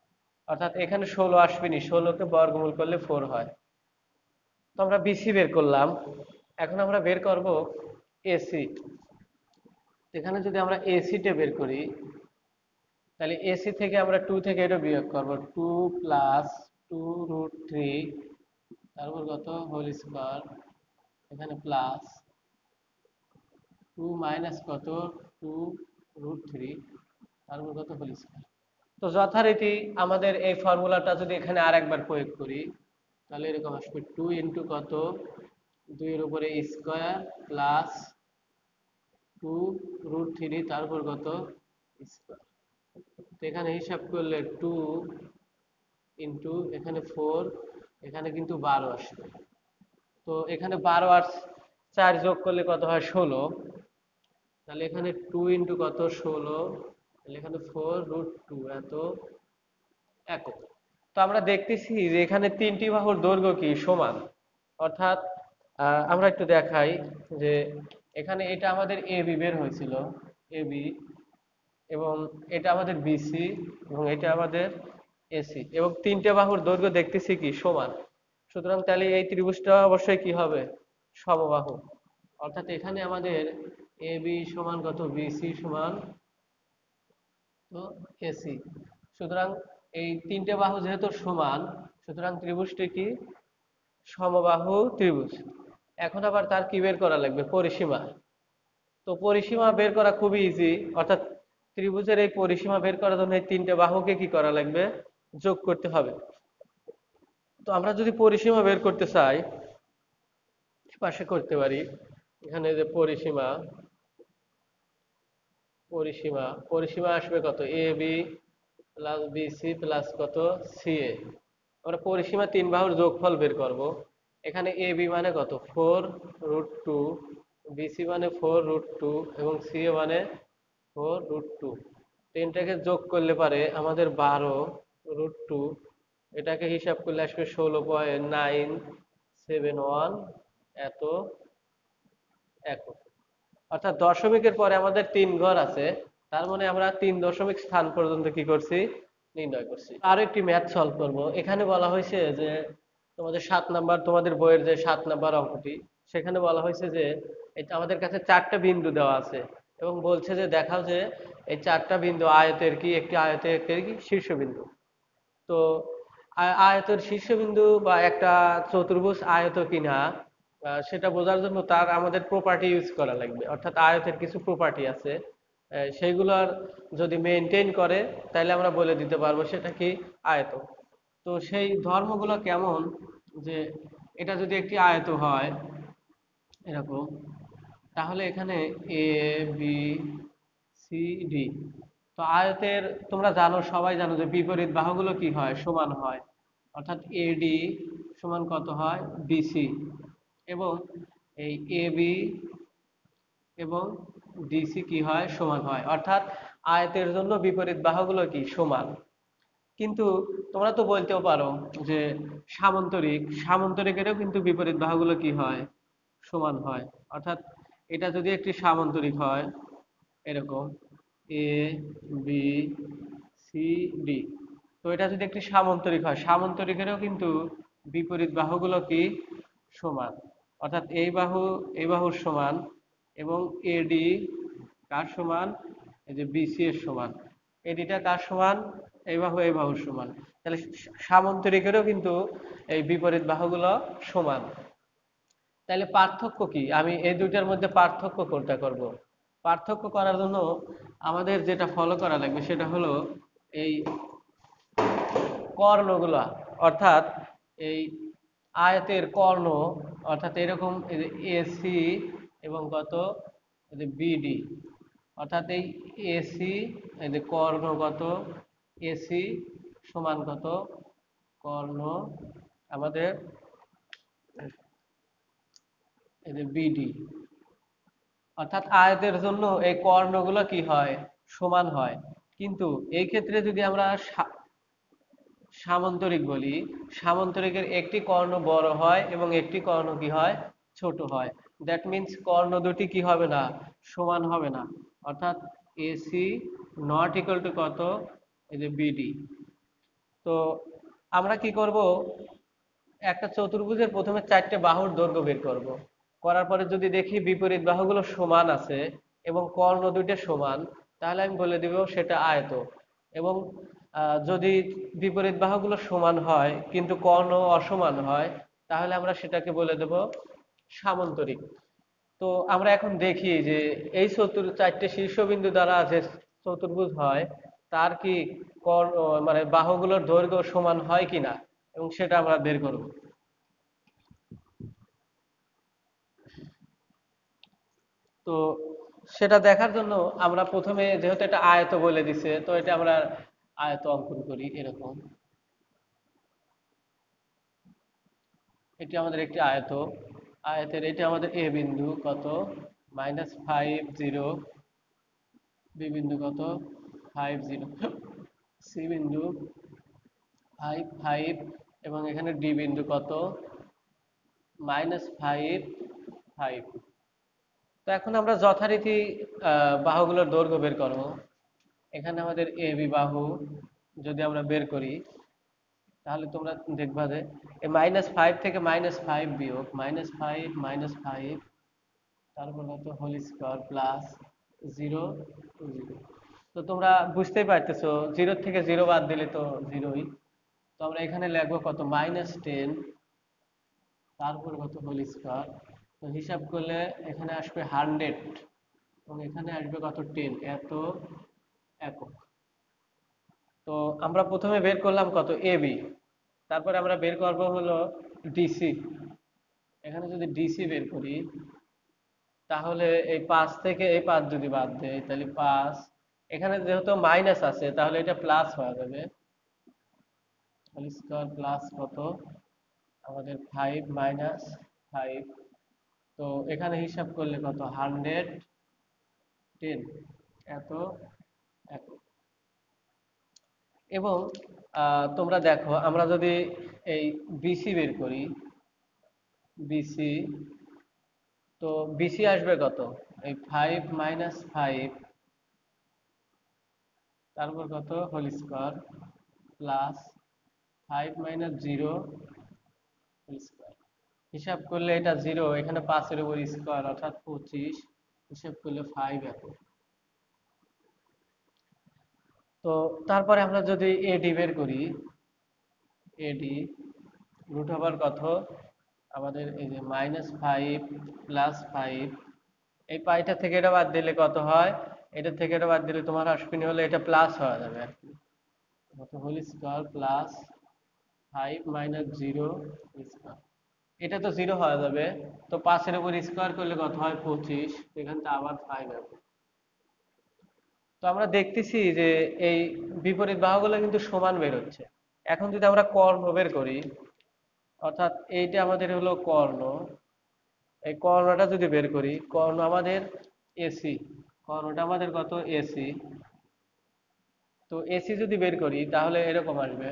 অর্থাৎ এখানে 16 আসবে নি, 16কে বর্গমূল করলে 4 হয়। তো আমরা বিসি বের করলাম, এখন আমরা বের করব এসি। এখানে যদি আমরা এসিটা বের করি, তাহলে এসি থেকে আমরা 2 থেকে এটা বিয়োগ করব, 2 + 2√3, তারপর কত হোল স্কোয়ার, এখানে প্লাস 2 মাইনাস কত 2√3, তারপর কত হোল স্কোয়ার। তো যথারীতি আমাদের এই ফর্মুলাটা যদি এখানে আরেকবার প্রয়োগ করি, তাহলে এরকম আসবে 2 ইন্টু কত 2 এর উপরে স্কোয়ার প্লাস 2√3, তারপর কত স্কোয়ার। তো এখানে হিসাব করলে 2 ইন্টু এখানে 4, এখানে কিন্তু 12 আসবে। তো এখানে 12 আর 4 যোগ করলে কত হয় 16, তাহলে এখানে 2 ইন্টু কত 16, তাহলে এখানে 4√2 এত একক। তো আমরা দেখতেছি যে এখানে 3টি বাহুর দৈর্ঘ্য কি সমান, অর্থাৎ আমরা একটু দেখাই যে এখানে এটা আমাদের এ বি বের হয়েছিল, এ বি, এবং এটা আমাদের বিসি, এবং এটা আমাদের এসি, এবং 3টে বাহুর দৈর্ঘ্য দেখতেছি কি সমান। সুতরাং তাহলে এই ত্রিভুজটা অবশ্যই কি হবে, সমবাহু। অর্থাৎ এখানে আমাদের এ বি সমান কত, বিসি সমান তো এসি। সুতরাং এই তিনটে বাহু যেহেতু সমান, সুতরাং ত্রিভুজটি কি সমবাহু ত্রিভুজ। এখন আবার তার কি বের করা লাগবে, পরিসীমা। তো পরিসীমা বের করা খুবই ইজি, অর্থাৎ ত্রিভুজের এই পরিসীমা বের করার জন্য এই তিনটে বাহুকে কি করা লাগবে, যোগ করতে হবে। তো আমরা যদি পরিসীমা বের করতে চাই, পাশে করতে পারি। এখানে যে পরিসীমা, পরিসীমা পরিসীমা আসবে কত, A B plus BC plus কত, সি এ। আমরা পরিসীমা তিন বাহুর যোগফল বের করব। এখানে এ বি মানে কত, 4√2, বিসি মানে 4√2 এবং সি এ মানে 4√2। তিনটাকে যোগ করলে পারে আমাদের 12√2, এটাকে হিসাব করলে আসবে 16.971 এত একক। অর্থাৎ দশমিকের পরে আমাদের তিন ঘর আছে, তার মানে আমরা তিন দশমিক স্থান পর্যন্ত কি করছি, নির্ণয় করছি। আরো একটি ম্যাথ সলভ করব। এখানে বলা হয়েছে যে তোমাদের 7 নাম্বার, তোমাদের বইয়ের যে 7 নাম্বার অঙ্কটি, সেখানে বলা হয়েছে যে এটা আমাদের কাছে চারটা বিন্দু দেওয়া আছে এবং বলছে যে দেখাও যে এই চারটা বিন্দু আয়তের কি, একটি আয়তের কি শীর্ষবিন্দু। তো আয়তের শীর্ষবিন্দু বা একটা চতুর্ভুজ আয়ত কিনা, সেটা বোঝার জন্য তার আমাদের প্রপার্টি ইউজ করা লাগবে। অর্থাৎ আয়তের কিছু প্রপার্টি আছে, সেইগুলোর যদি মেনটেন করে তাহলে আমরা বলে দিতে পারবো সেটা কি আয়ত। তো সেই ধর্মগুলো কেমন, যে এটা যদি একটি আয়ত হয় এরকম, তাহলে এখানে এ বি সি ডি। তো আয়তের তোমরা জানো, সবাই জানো যে বিপরীত বাহুগুলো কি হয়, সমান হয়। অর্থাৎ এডি সমান কত হয়, বিসি। এবং এই এ বি এবং ডিসি কি হয়, সমান হয়। অর্থাৎ আয়তের জন্য বিপরীত বাহুগুলো কি সমান। কিন্তু তোমরা তো বলতেও পারো যে সামান্তরিক, সামান্তরিকেরও কিন্তু বিপরীত বাহুগুলো কি হয়, সমান হয়। অর্থাৎ এটা যদি একটি সামান্তরিক হয় এরকম এ বি সি ডি, তো এটা যদি একটি সামান্তরিক হয়, সামান্তরিকেরও কিন্তু বিপরীত বাহুগুলো কি সমান। অর্থাৎ এই বাহুর সমান এবং এডি কার সমান, এই যে বিসি এর সমান। এডিটা কার সমান, এই বাহুর সমান। তাহলে সামান্তরিকেরও কিন্তু এই বিপরীত বাহুগুলো সমান। তাহলে পার্থক্য কি, আমি এই দুইটার মধ্যে পার্থক্য কোনটা করব। পার্থক্য করার জন্য আমাদের যেটা ফলো করা লাগবে সেটা হলো এই কর্ণগুলা। অর্থাৎ এই আয়তের কর্ণ, অর্থাৎ এরকম এসি এবং কত, বিডি। অর্থাৎ এই এসি, এই যে কর্ণ কত, এসি সমান কত, কর্ণ আমাদের এই যে বিডি। অর্থাৎ আয়তের জন্য এই কর্ণগুলো কি হয়, সমান হয়। কিন্তু এই ক্ষেত্রে যদি আমরা সামান্তরিক বলি, সামান্তরিকের একটি কর্ণ বড় হয় এবং একটি কর্ণ কি হয়, ছোট হয়। দ্যাট মিন্স কর্ণ দুটি কি হবে না, সমান হবে না। অর্থাৎ এসি নট ইকুয়াল টু কত, এই যে বিডি। তো আমরা কি করব, একটা চতুর্ভুজের প্রথমে চারটে বাহুর দৈর্ঘ্য বের করব। করার পরে যদি দেখি বিপরীত বাহুগুলো সমান আছে এবং কর্ণ দুইটা সমান, তাহলে আমি বলে দিব সেটা আয়ত। এবং যদি বিপরীত বাহুগুলো সমান হয় কিন্তু কর্ণ অসমান হয়, তাহলে আমরা সেটাকে বলে দেব সামান্তরিক। তো আমরা এখন দেখি যে এই চারটে শীর্ষবিন্দু দ্বারা যে চতুর্ভুজ হয়, তার কি কর্ণ মানে বাহুগুলোর দৈর্ঘ্য সমান হয় কিনা, এবং সেটা আমরা বের করব। তো সেটা দেখার জন্য আমরা প্রথমে, যেহেতু এটা আয়ত বলে দিছে, তো এটা আমরা আয়ত অঙ্কন করি এরকম। এটি আমাদের একটি আয়ত। আয়তের এটা আমাদের এ বিন্দু কত, -5 0, বি বিন্দু কত 5 0, সি বিন্দু 5 5, এবং এখানে ডি বিন্দু কত -5 5। তো এখন আমরা যথারীতি বাহুগুলোর দৈর্ঘ্য বের করব। এখানে আমাদের এ বি বাহু যদি আমরা বের করি, তাহলে তোমরা দেখবা যে এই -5 থেকে -5 বিয়োগ -5 -5 তারপর কত হোল স্কোয়ার প্লাস 0 0। তো তোমরা বুঝতেই পারতেছো 0 থেকে 0 বাদ দিলে তো 0ই। তো আমরা এখানে লিখবো কত -10, তারপর কত হোল স্কোয়ার। তো হিসাব করলে এখানে আসবে 100 এবং এখানে আসবে কত 10 এত একক। তো আমরা প্রথমে বের করলাম কত এবি, তারপরে আমরা বের করব হলো ডিসি। এখানে যদি ডিসি বের করি তাহলে এই 5 থেকে এই 5 যদি বাদ দেই তাহলে 5, এখানে যেহেতু মাইনাস আছে তাহলে এটা প্লাস হয়ে যাবে হোল স্কোয়ার প্লাস কত আমাদের 5 -5। তো এখানে হিসাব করলে কত 110 এত একক। এবং তোমরা দেখো আমরা যদি এই বিসি বের করি, বিসি, তো বিসি আসবে কত এই 5 -5, তারপর কত whole square plus 5 -0 whole square. হিসাব করলে এটা 0, এখানে 5 এর উপর স্কোয়ার অর্থাৎ 25, হিসাব করলে 5 একক। তো তারপরে আমরা যদি এডি বের করি, এডি রুট ওভার কত আমাদের এই যে -5 +5, এই পাইটা থেকে এটা বাদ দিলে কত হয়, এটা থেকে এটা বাদ দিলে তোমার আসবিনি হলে এটা প্লাস হয়ে যাবে আর কি, কত হোল স্কোয়ার প্লাস 5 -0 স্কোয়ার। এটা তো 0 হয়ে যাবে, তো 5 এর উপর স্কোয়ার করলে কত হয় 25, এখান থেকে আবার 5 হবে। তো আমরা দেখতেছি যে এই বিপরীত বাহুগুলো কিন্তু সমান বের হচ্ছে। এখন যদি আমরা কর্ণ বের করি, অর্থাৎ এইটা আমাদের হলো কর্ণ, এই কর্ণটা যদি বের করি, কর্ণ আমাদের এসি, কর্ণটা আমাদের কত এসি। তো এসি যদি বের করি তাহলে এরকম আসবে,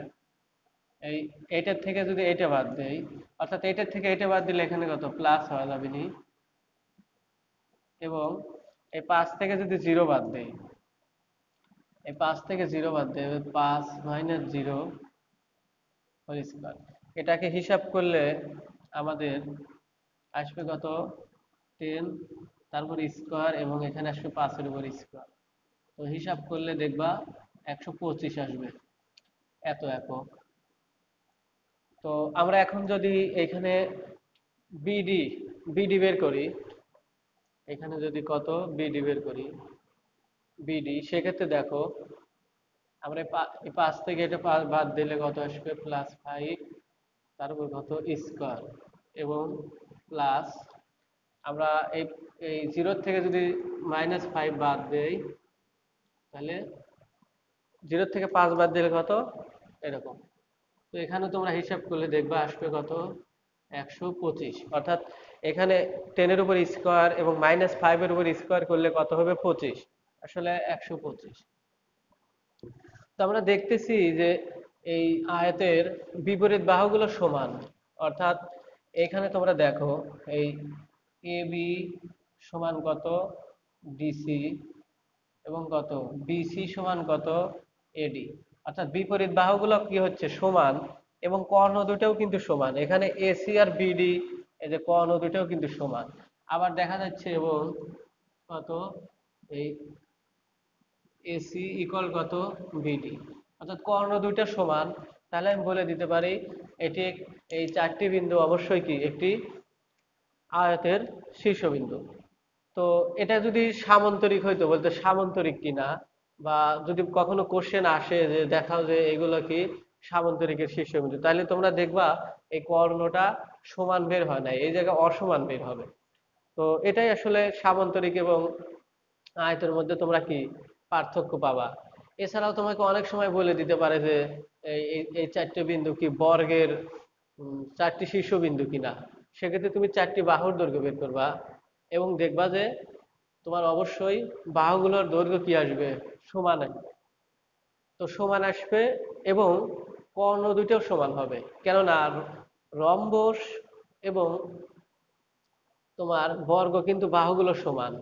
এই এইটার থেকে যদি এইটা বাদ দেই, অর্থাৎ এইটার থেকে এইটা বাদ দিলে এখানে কত প্লাস হয়ে যাবে নি। এবং এই 5 থেকে যদি 0 বাদ দেই, এই 5 থেকে 0 বাদ দেবে 5 -0 হোল স্কয়ার। এটাকে হিসাব করলে আমাদের আসবে কত 10, তারপর স্কোয়ার এবং এখানে আসবে 5 এর উপর স্কোয়ার। তো হিসাব করলে দেখবা 125 আসবে এত একক। তো আমরা এখন যদি এখানে বিডি বিডি বের করি, এখানে যদি কত বিডি বের করি, বিডি সেক্ষেত্রে দেখো আমরা এই 5 থেকে এটা বাদ দিলে কত আসবে +5, তারপর কত স্কোয়ার এবং প্লাস আমরা এই এই 0 থেকে যদি -5 বাদ দেই তাহলে 0 থেকে 5 বাদ দিলে কত এরকম। তো এখানে তোমরা হিসাব করলে দেখবা আসবে কত 125, অর্থাৎ এখানে 10 এর উপর স্কোয়ার এবং -5 এর উপর স্কোয়ার করলে কত হবে 25, আসলে 125। তো আমরা দেখতেছি যে এই আয়তের বিপরীত বাহুগুলো সমান, অর্থাৎ এখানে তোমরা দেখো এই এ বি সমান কত ডিসি এবং কত বিসি সমান কত এডি, অর্থাৎ বিপরীত বাহুগুলো কি হচ্ছে সমান এবং কর্ণ দুটাও কিন্তু সমান। এখানে এসি আর বিডি এই যে কর্ণ দুটাও কিন্তু সমান। আবার দেখা যাচ্ছে এবং কত এই এসি ইকুয়াল কত বিডি, অর্থাৎ কর্ণ দুইটা সমান। তাহলে আমি বলে দিতে পারি এটি এই চারটি বিন্দু অবশ্যই কি একটি আয়তের শীর্ষবিন্দু। তো এটা যদি সামান্তরিক হইতো বলতে সামান্তরিক কিনা, বা যদি কখনো কোশ্চেন আসে যে দেখাও যে এগুলো কি সামান্তরিকের শীর্ষবিন্দু, তাহলে তোমরা দেখবা এই কর্ণটা সমান বের হয় না, এই জায়গায় অসমান বের হবে। তো এটাই আসলে সামান্তরিক এবং আয়তের মধ্যে তোমরা কি পার্থক্য পাবা। এছাড়াও তোমাকে অনেক সময় বলে দিতে পারে যে এই এই চারটি বিন্দু কি বর্গের চারটি শীর্ষবিন্দু কিনা। সেক্ষেত্রে তুমি চারটি বাহুর দৈর্ঘ্য বের করবা এবং দেখবা যে তোমার অবশ্যই বাহুগুলোর দৈর্ঘ্য কি আসবে সমান আসবে। তো সমান আসবে এবং কর্ণ দুইটাও সমান হবে, কেননা রম্বস এবং তোমার বর্গ কিন্তু বাহুগুলো সমান,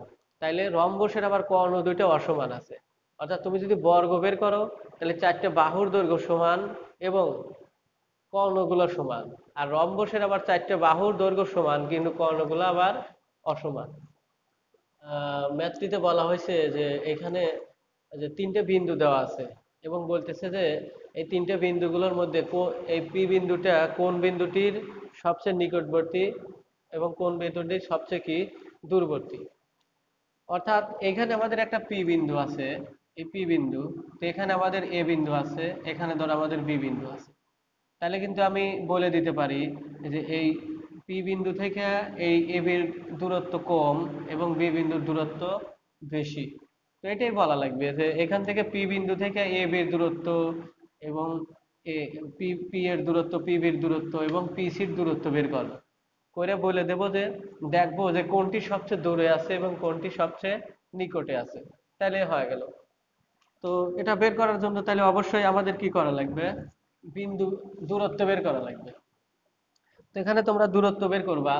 তাইলে রম্বসের আবার কর্ণ দুইটা অসমান আছে। অর্থাৎ তুমি যদি বর্গ বের করো তাহলে চারটে বাহুর দৈর্ঘ্য সমান এবং কর্ণগুলো সমান, আর রম্বসের আবার চারটে বাহুর দৈর্ঘ্য সমান কিন্তু কর্ণগুলো আবার অসমান। ম্যাথটিতে বলা হয়েছে যে এখানে যে তিনটে বিন্দু দেওয়া আছে এবং বলতেছে যে এই তিনটে বিন্দুগুলোর মধ্যে এই পি বিন্দুটা কোন বিন্দুটির সবচেয়ে নিকটবর্তী এবং কোন বিন্দুটির সবচেয়ে কি দূরবর্তী। অর্থাৎ এখানে আমাদের একটা পি বিন্দু আছে, এই পি বিন্দু, তো এখানে আমাদের এ বিন্দু আছে, এখানে ধর আমাদের বি বিন্দু আছে। তাহলে কিন্তু আমি বলে দিতে পারি যে এই পি বিন্দু থেকে এই এ বির দূরত্ব কম এবং বি বিন্দুর দূরত্ব বেশি। তো এটাই বলা লাগবে যে এখান থেকে পি বিন্দু থেকে এ বির দূরত্ব এবং এ পি পি এর দূরত্ব, পি বির দূরত্ব এবং পি সির দূরত্ব বের করো, করে বলে দেবো যে দেখবো যে কোনটি সবচেয়ে দূরে আছে এবং কোনটি সবচেয়ে নিকটে আছে। তাহলে হয়ে গেল। তো এটা বের করার জন্য তাহলে অবশ্যই আমাদের কি করা লাগবে, বিন্দু দূরত্ব বের করা লাগবে। তো এখানে তোমরা দূরত্ব বের করবা,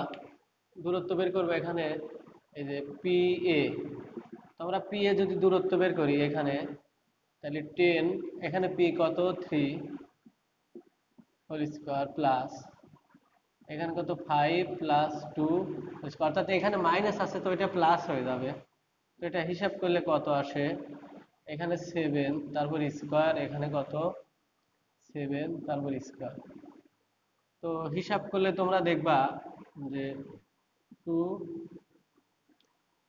দূরত্ব বের করবে এখানে এই যে পি এ। তোমরা পি এ যদি দূরত্ব বের করি এখানে, তাহলে 10, এখানে পি কত 3 হোল স্কোয়ার প্লাস এখানে কত 5 প্লাস 2 অর্থাৎ এখানে মাইনাস আছে তো এটা প্লাস হয়ে যাবে। তো এটা হিসাব করলে কত আসে, এখানে 7 তারপর স্কোয়ার, এখানে কত 7 তারপর স্কোয়ার। তো হিসাব করলে তোমরা দেখবা যে 2,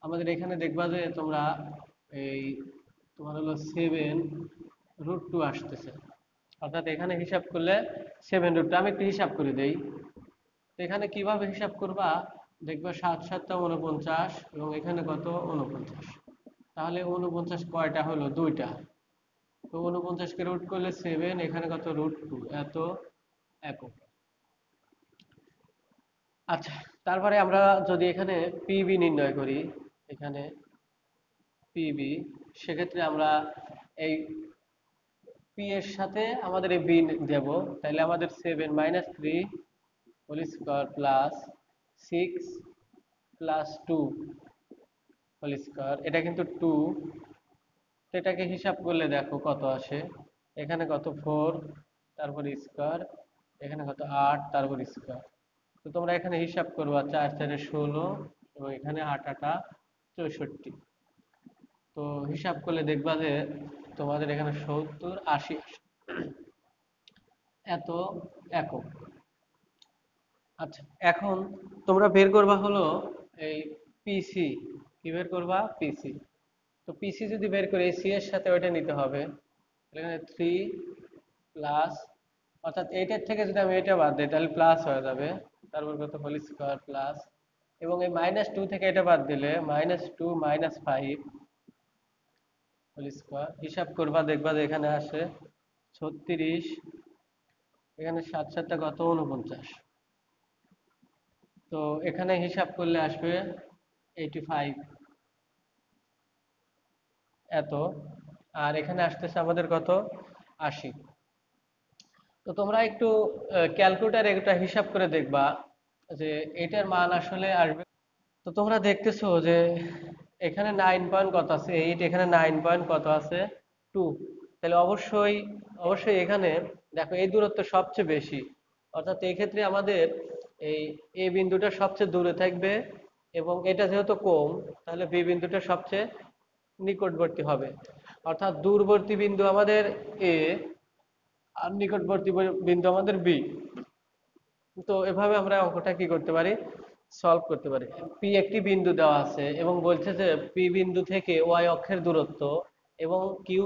আমাদের এখানে দেখবা যে তোমরা এই তোমার হলো 7√2 আসতেছে। অর্থাৎ এখানে হিসাব করলে 7√2, আমি একটু হিসাব করে দেই। তো এখানে কিভাবে হিসাব করবা, দেখবা 7 7 49 এবং এখানে কত 49। তাহলে 49 কয়টা হলো, দুইটা। তো 49কে রুট করলে 7, এখানে কত √2, এত একক। আচ্ছা, তারপরে আমরা যদি এখানে পিবি নির্ণয় করি, এখানে পিবি, সেক্ষেত্রে আমরা এই পি এর সাথে আমাদের এই বি দেব। তাহলে আমাদের 7 - 3 whole square plus 6 plus 2 whole square, এটা কিন্তু 2। তো এটাকে হিসাব করলে দেখো কত আসে, এখানে কত 4 তারপর স্কোয়ার, এখানে কত 8 তারপর স্কোয়ার। তো তোমরা এখানে হিসাব করবা 4 4 16 এবং এখানে 8 8 64। তো হিসাব করলে দেখবা যে তোমাদের এখানে 70 80 আসে, এত একক। আচ্ছা, এখন তোমরা বের করবা হলো এই পিসি। কি বের করবা, পিসি। তো পিসি যদি বের করে সি এর সাথে ওইটা নিতে হবে। এখানে 3 প্লাস, অর্থাৎ এইটার থেকে যদি আমি এটা বাদ দিই তাহলে প্লাস হয়ে যাবে, তারপর কত হোল স্কোয়ার প্লাস, এবং এই -2 থেকে এটা বাদ দিলে -2 -5 হোল স্কোয়ার। হিসাব করবা দেখবা যে এখানে আসে 36, এখানে 7 7 কত 49। তো এখানে হিসাব করলে আসবে 85 এত, আর এখানে আসতেছে আমাদের কত 80। তো তোমরা একটু ক্যালকুলেটারে এটা হিসাব করে দেখবা যে এটার মান আসলে আসবে। তো তোমরা দেখতেছো যে এখানে 9 পয়েন্ট কত আছে 8, এখানে 9 পয়েন্ট কত আছে 2। তাহলে অবশ্যই অবশ্যই এখানে দেখো এই দূরত্ব সবচেয়ে বেশি। অর্থাৎ এই ক্ষেত্রে আমাদের এই এ বিন্দুটা সবচেয়ে দূরে থাকবে এবং এটা যেহেতু কম, তাহলে বি বিন্দুটা সবচেয়ে নিকটবর্তী হবে। অর্থাৎ দূরবর্তী বিন্দু আমাদের এ আর নিকটবর্তী বিন্দু আমাদের বি। তো এভাবে আমরা অঙ্কটা কি করতে পারি, সলভ করতে পারি। পি একটি বিন্দু দেওয়া আছে এবং বলছে যে পি বিন্দু থেকে ওয়াই অক্ষের দূরত্ব এবং কিউ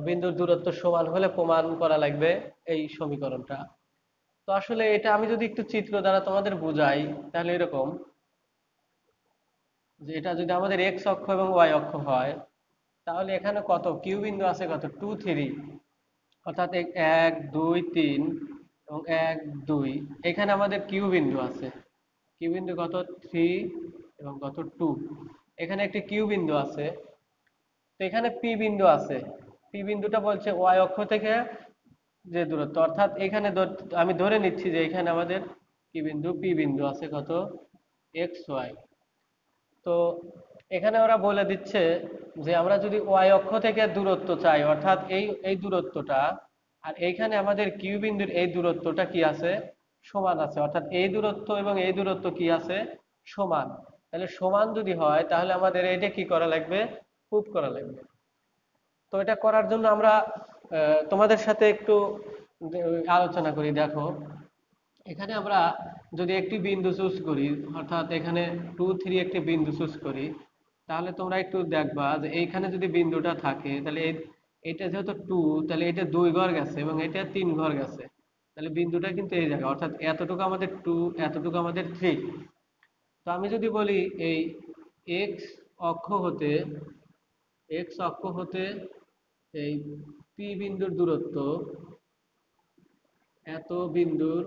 বিন্দুর দূরত্ব সমান হলে প্রমাণ করা লাগবে এই সমীকরণটা। তো আসলে এটা আমি যদি একটু চিত্র দ্বারা তোমাদের বুঝাই, তাহলে এরকম যে এটা যদি আমাদের এক্স অক্ষ এবং ওয়াই অক্ষ হয়, তাহলে এখানে কত কিউ বিন্দু আছে কত 2 3, অর্থাৎ 1 2 3 এবং 1 2, এখানে আমাদের কিউ বিন্দু আছে। কিউ বিন্দু কত 3 এবং কত 2, এখানে একটি কিউ বিন্দু আছে। তো এখানে পি বিন্দু আছে, পি বিন্দুটা বলছে ওয়াই অক্ষ থেকে যে দূরত্ব, অর্থাৎ এখানে আমি ধরে নিচ্ছি যে এখানে আমাদের কি বিন্দু পি বিন্দু আছে কত এক্স ওয়াই। তো এখানে ওরা বলে দিচ্ছে যে আমরা যদি ওয়াই অক্ষ থেকে দূরত্ব চাই, অর্থাৎ এই এই দূরত্বটা, আর এইখানে আমাদের কিউ বিন্দুর এই দূরত্বটা কি আছে সমান আছে, অর্থাৎ এই দূরত্ব এবং এই দূরত্ব কি আছে সমান। তাহলে সমান যদি হয় তাহলে আমাদের এটা কি করা লাগবে, প্রুফ করা লাগবে। তো এটা করার জন্য আমরা তোমাদের সাথে একটু আলোচনা করি। দেখো এখানে আমরা যদি একটি বিন্দু চুজ করি, অর্থাৎ এখানে 2 3 একটি বিন্দু চুজ করি, তাহলে তোমরা একটু দেখবা যে এইখানে যদি বিন্দুটা থাকে তাহলে এটা যেহেতু 2, তাহলে এটা 2 ঘর গেছে এবং এটা 3 ঘর গেছে। তাহলে বিন্দুটা কিন্তু এই জায়গায়, অর্থাৎ এতটুকু আমাদের 2, এতটুকু আমাদের 3। তো আমি যদি বলি এই এক্স অক্ষ হতে এক্স অক্ষ হতে এই পি বিন্দুর দূরত্ব, এত বিন্দুর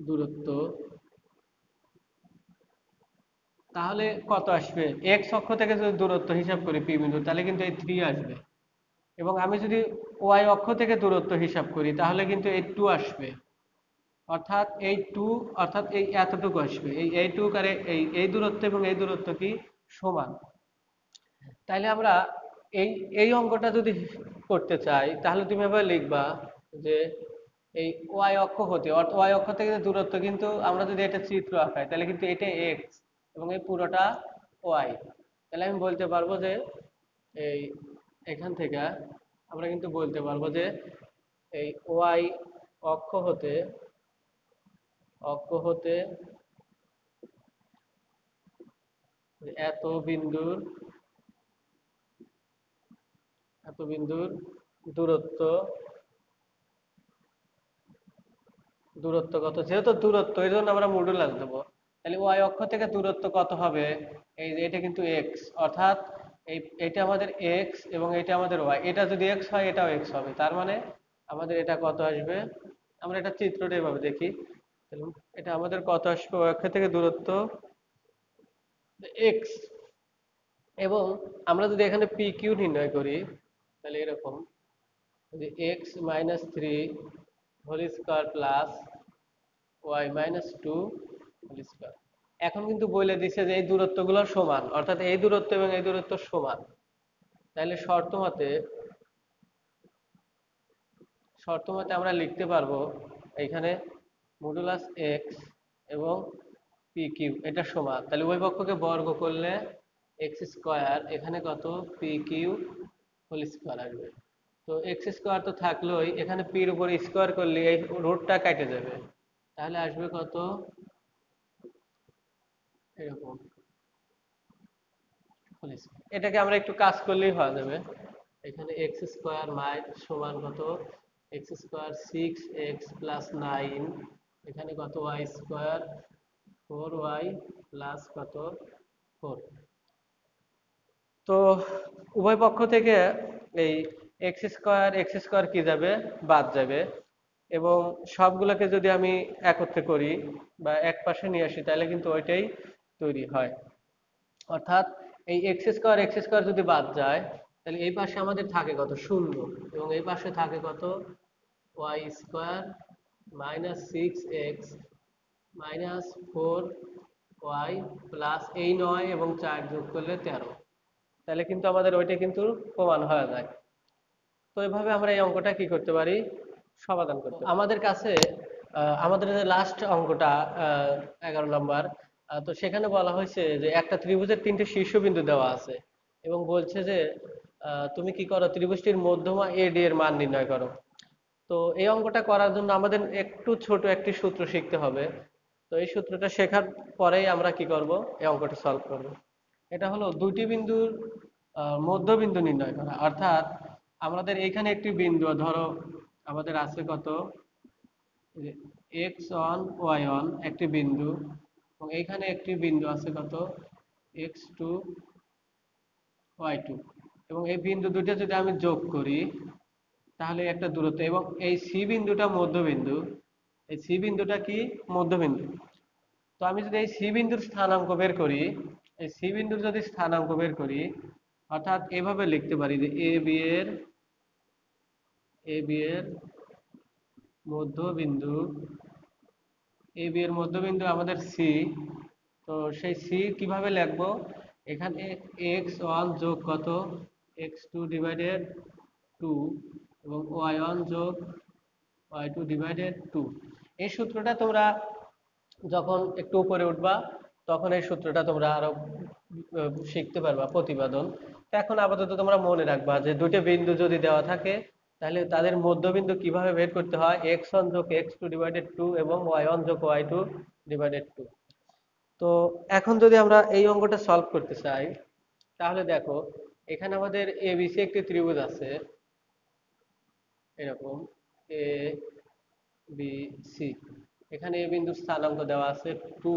দূরত্ব, তাহলে কত আসবে? এক্স অক্ষ থেকে যদি দূরত্ব হিসাব করি পি বিন্দু, তাহলে কিন্তু এই 3 আসবে। এবং আমি যদি ওয়াই অক্ষ থেকে দূরত্ব হিসাব করি তাহলে কিন্তু এই 2 আসবে। অর্থাৎ এই 2, অর্থাৎ এই এতটুকু আসবে। এই 2 কারে এই দূরত্ব এবং এই দূরত্ব কি সমান। তাইলে আমরা এই এই অঙ্কটা যদি করতে চাই তাহলে তুমি এবার লিখবা যে এই ওয়াই অক্ষ হতে, অর্থাৎ ওয়াই অক্ষ থেকে যে দূরত্ব, কিন্তু আমরা যদি এটা চিত্র আঁকাই তাহলে কিন্তু এটা এক্স এবং এই পুরোটা ওয়াই। তাহলে আমি বলতে পারবো যে এই এখান থেকে আমরা কিন্তু বলতে পারবো যে এই ওয়াই অক্ষ হতে অক্ষ হতে এত বিন্দুর এত বিন্দুর দূরত্ব, দূরত্ব কত, যেহেতু দূরত্ব এই জন্য আমরা মডুলাস দেবো। তাহলে ওয়াই অক্ষ থেকে দূরত্ব কত হবে, এই যে এটা কিন্তু এক্স, অর্থাৎ এটা আমাদের এক্স এবং এটা আমাদের ওয়াই। এটা যদি এক্স হয় এটাও এক্স হবে, তার মানে আমাদের এটা কত আসবে। আমরা এটা চিত্রটা এভাবে দেখি। তাহলে এটা আমাদের কত আসবে, ওয়াই অক্ষ থেকে দূরত্ব এক্স। এবং আমরা যদি এখানে পি কিউ নির্ণয় করি তাহলে এরকম যে x minus 3 whole square plus y minus 2 whole square. এখন কিন্তু বলে দিছে যে এই দূরত্বগুলো সমান, অর্থাৎ এই দূরত্ব এবং এই দূরত্ব সমান। তাহলে শর্ত মতে আমরা লিখতে পারবো এখানে মডুলাস এক্স এবং পি কিউ এটা সমান। তাহলে ওই পক্ষকে বর্গ করলে এক্স স্কোয়ার, এখানে কত পি কিউ হোল স্কোয়ার আসবে। তো এক্স স্কোয়ার তো থাকলোই, এখানে পির উপর স্কোয়ার করলে এই রুটটা কেটে যাবে, তাহলে আসবে কত এরকম হোল স্কোয়ার। এটাকে আমরা একটু কাজ করলেই হয়ে যাবে। এখানে এক্স স্কোয়ার মাই সমান কত, এক্স স্কোয়ার 6x প্লাস 9, এখানে কত ওয়াই স্কোয়ার 4y প্লাস কত 4। তো উভয় পক্ষ থেকে এই এক্স স্কোয়ার কি যাবে, বাদ যাবে। এবং সবগুলোকে যদি আমি একত্রে করি বা এক পাশে নিয়ে আসি তাহলে কিন্তু ওইটাই তৈরি হয়। অর্থাৎ এই এক্স স্কোয়ার যদি বাদ যায় তাহলে এই পাশে আমাদের থাকে কত, 0, এবং এই পাশে থাকে কত y square minus 6x minus 4y plus এই 9 এবং 4 যোগ করলে 13। তাহলে কিন্তু আমাদের ওইটা কিন্তু প্রমাণ হয়ে যায়। তো এইভাবে আমরা এই অঙ্কটা কি করতে পারি, সমাধান করতে পারি। আমাদের কাছে আমাদের যে লাস্ট অঙ্কটা 11 নম্বর, তো সেখানে বলা হয়েছে যে একটা ত্রিভুজের 3টে শীর্ষবিন্দু দেওয়া আছে এবং বলছে যে তুমি কি করো, ত্রিভুজটির মধ্যমা এডি এর মান নির্ণয় করো। তো এই অঙ্কটা করার জন্য আমাদের একটু ছোট একটি সূত্র শিখতে হবে। তো এই সূত্রটা শেখার পরেই আমরা কি করব, এই অঙ্কটা সলভ করব। এটা হলো দুটি বিন্দুর মধ্যবিন্দু নির্ণয় করা। অর্থাৎ আমাদের এখানে একটি বিন্দু ধরো আমাদের আছে কত, x1 y1 একটি বিন্দু, এবং এইখানে একটি বিন্দু আছে কত x2 y2। এবং এই বিন্দু দুটো যদি আমি যোগ করি তাহলে একটা দূরত্ব, এবং এই সি বিন্দুটা মধ্যবিন্দু। এই সি বিন্দুটা কি মধ্যবিন্দু। তো আমি যদি এই সি বিন্দুর স্থানাঙ্ক বের করি, এই সি বিন্দুর যদি স্থানাঙ্ক বের করি, অর্থাৎ এভাবে লিখতে পারি যে এ বি এর মধ্যবিন্দু, এ বি এর মধ্যবিন্দু আমাদের সি। তো সেই সি কিভাবে লিখবো, এখানে x1 যোগ কত x2 ডিভাইডেড 2 এবং y1 যোগ y2 ডিভাইডেড 2। এই সূত্রটা তোমরা যখন একটু উপরে উঠবা তখন এই সূত্রটা তোমরা আরো শিখতে পারবা, প্রতিপাদন। তো এখন আপাতত তোমরা মনে রাখবা যে দুটো বিন্দু যদি দেওয়া থাকে, তাহলে তাদের মধ্যবিন্দু কিভাবে বের করতে হয়, x1 যোগ x2 ডিভাইডেড 2 এবং y1 যোগ y2 ডিভাইডেড 2। তো এখন যদি আমরা এই অঙ্কটা সলভ করতে চাই, তাহলে দেখো এখানে আমাদের এবিসি একটি ত্রিভুজ আছে, এরকম এ বি সি। এখানে এ বিন্দুর স্থানাঙ্ক দেওয়া আছে 2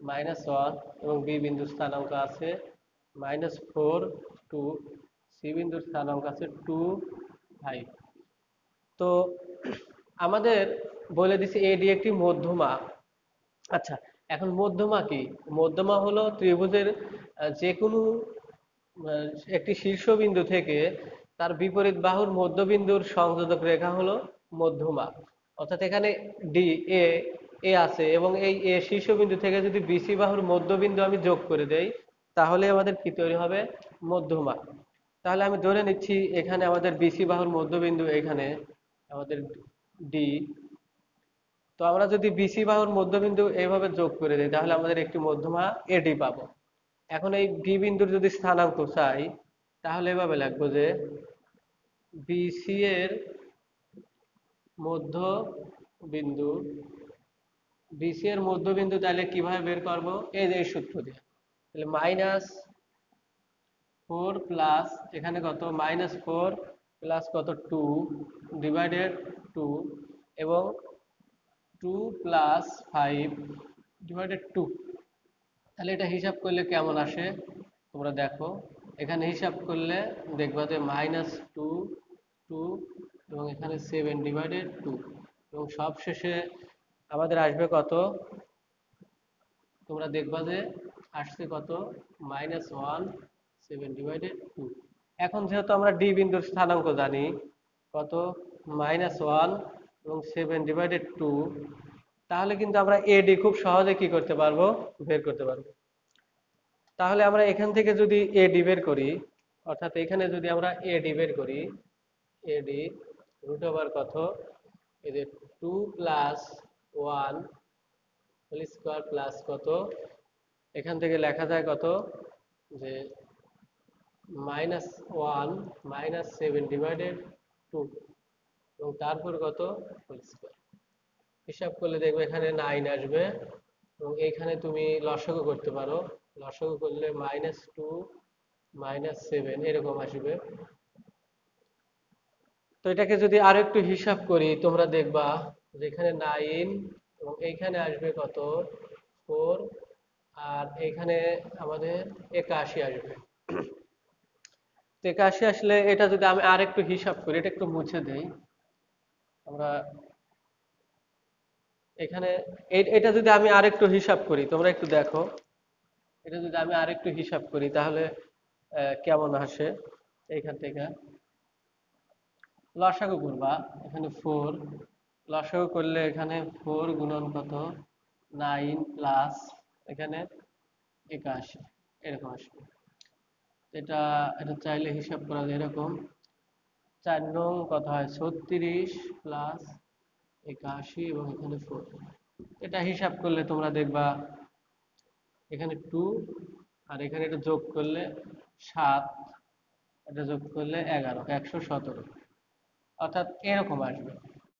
-1 এবং বি বিন্দুর স্থানাঙ্ক আছে -4 2, সি বিন্দুর স্থানাঙ্ক আছে 2 5। তো আমাদের বলে দিছে এডি একটি মধ্যমা। আচ্ছা, এখন মধ্যমা কি? মধ্যমা হলো ত্রিভুজের যে কোনো আহ, একটি শীর্ষবিন্দু থেকে তার বিপরীত বাহুর মধ্যবিন্দুর সংযোজক রেখা হলো মধ্যমা। অর্থাৎ এখানে ডি এ এ আছে এবং এই এ শীর্ষবিন্দু থেকে যদি বিসি বাহুর মধ্যবিন্দু আমি যোগ করে দেই, তাহলে আমাদের কি তৈরি হবে? মধ্যমা। তাহলে আমি ধরে নিচ্ছি এখানে আমাদের বিসি বাহুর মধ্যবিন্দু এখানে আমাদের ডি। তো আমরা যদি বিসি বাহুর মধ্যবিন্দু এইভাবে যোগ করে দিই, তাহলে আমাদের একটি মধ্যমা এডি পাবো। এখন এই বি বিন্দুর যদি স্থানাঙ্ক চাই, তাহলে এভাবে লিখবো যে বিসি এর মধ্য বিন্দু, বিসি এর মধ্যবিন্দু তাহলে কিভাবে বের করব? এই যে এই সূত্র দিয়ে। তাহলে -4 প্লাস এখানে কত, -4 প্লাস কত 2 ডিভাইডেড 2 এবং 2 প্লাস 5 ডিভাইডেড 2। তাহলে এটা হিসাব করলে কেমন আসে তোমরা দেখো। এখানে হিসাব করলে দেখবা যে -2 2 এবং এখানে 7 ডিভাইডেড 2 এবং সব শেষে আমাদের আসবে কত, তোমরা দেখবা যে আসছে কত, -1 7 ডিভাইডেড 2। এখন যেহেতু আমরা ডি বিন্দুর স্থানাঙ্ক জানি কত, -1 এবং 7 ডিভাইডেড 2, তাহলে কিন্তু আমরা এডি খুব সহজে কি করতে পারবো? বের করতে পারবো। তাহলে আমরা এখান থেকে যদি এডি বের করি, অর্থাৎ এখানে যদি আমরা এডি বের করি, এডি রুট ওভার কত, এই যে 2 প্লাস 1 হোল স্কোয়ার প্লাস কত, এখান থেকে লেখা যায় কত, যে -1 -7 ডিভাইডেড 2 এবং তারপর কত, হোল স্কোয়ার। হিসাব করলে দেখবে এখানে 9 আসবে এবং এইখানে তুমি লসাগু করতে পারো। লসাগু করলে -2 -7 এরকম আসবে। তো এটাকে যদি আরো একটু হিসাব করি, তোমরা দেখবা যে এখানে 9 এবং এইখানে আসবে কত, 4, আর এইখানে আমাদের 81 আসবে। তো 81 আসলে এটা যদি আমি আর একটু হিসাব করি, এটা একটু মুছে দেই আমরা। এখানে এটা যদি আমি আর একটু হিসাব করি, তোমরা একটু দেখো, এটা যদি আমি আর একটু হিসাব করি তাহলে কেমন আসে। এইখান থেকে লসাগু করবা, এখানে 4, লসাগু করলে এখানে 4 গুণন কত, 9 প্লাস এখানে 81 এরকম আসবে। এটা এটা চাইলে হিসাব করা যায় এরকম, 4 নং কত হয় 36 প্লাস 81 এবং এখানে 4। এটা হিসাব করলে তোমরা দেখবা এখানে 2 আর এখানে এটা যোগ করলে 7, এটা যোগ করলে 11 117, অর্থাৎ এরকম আসবে।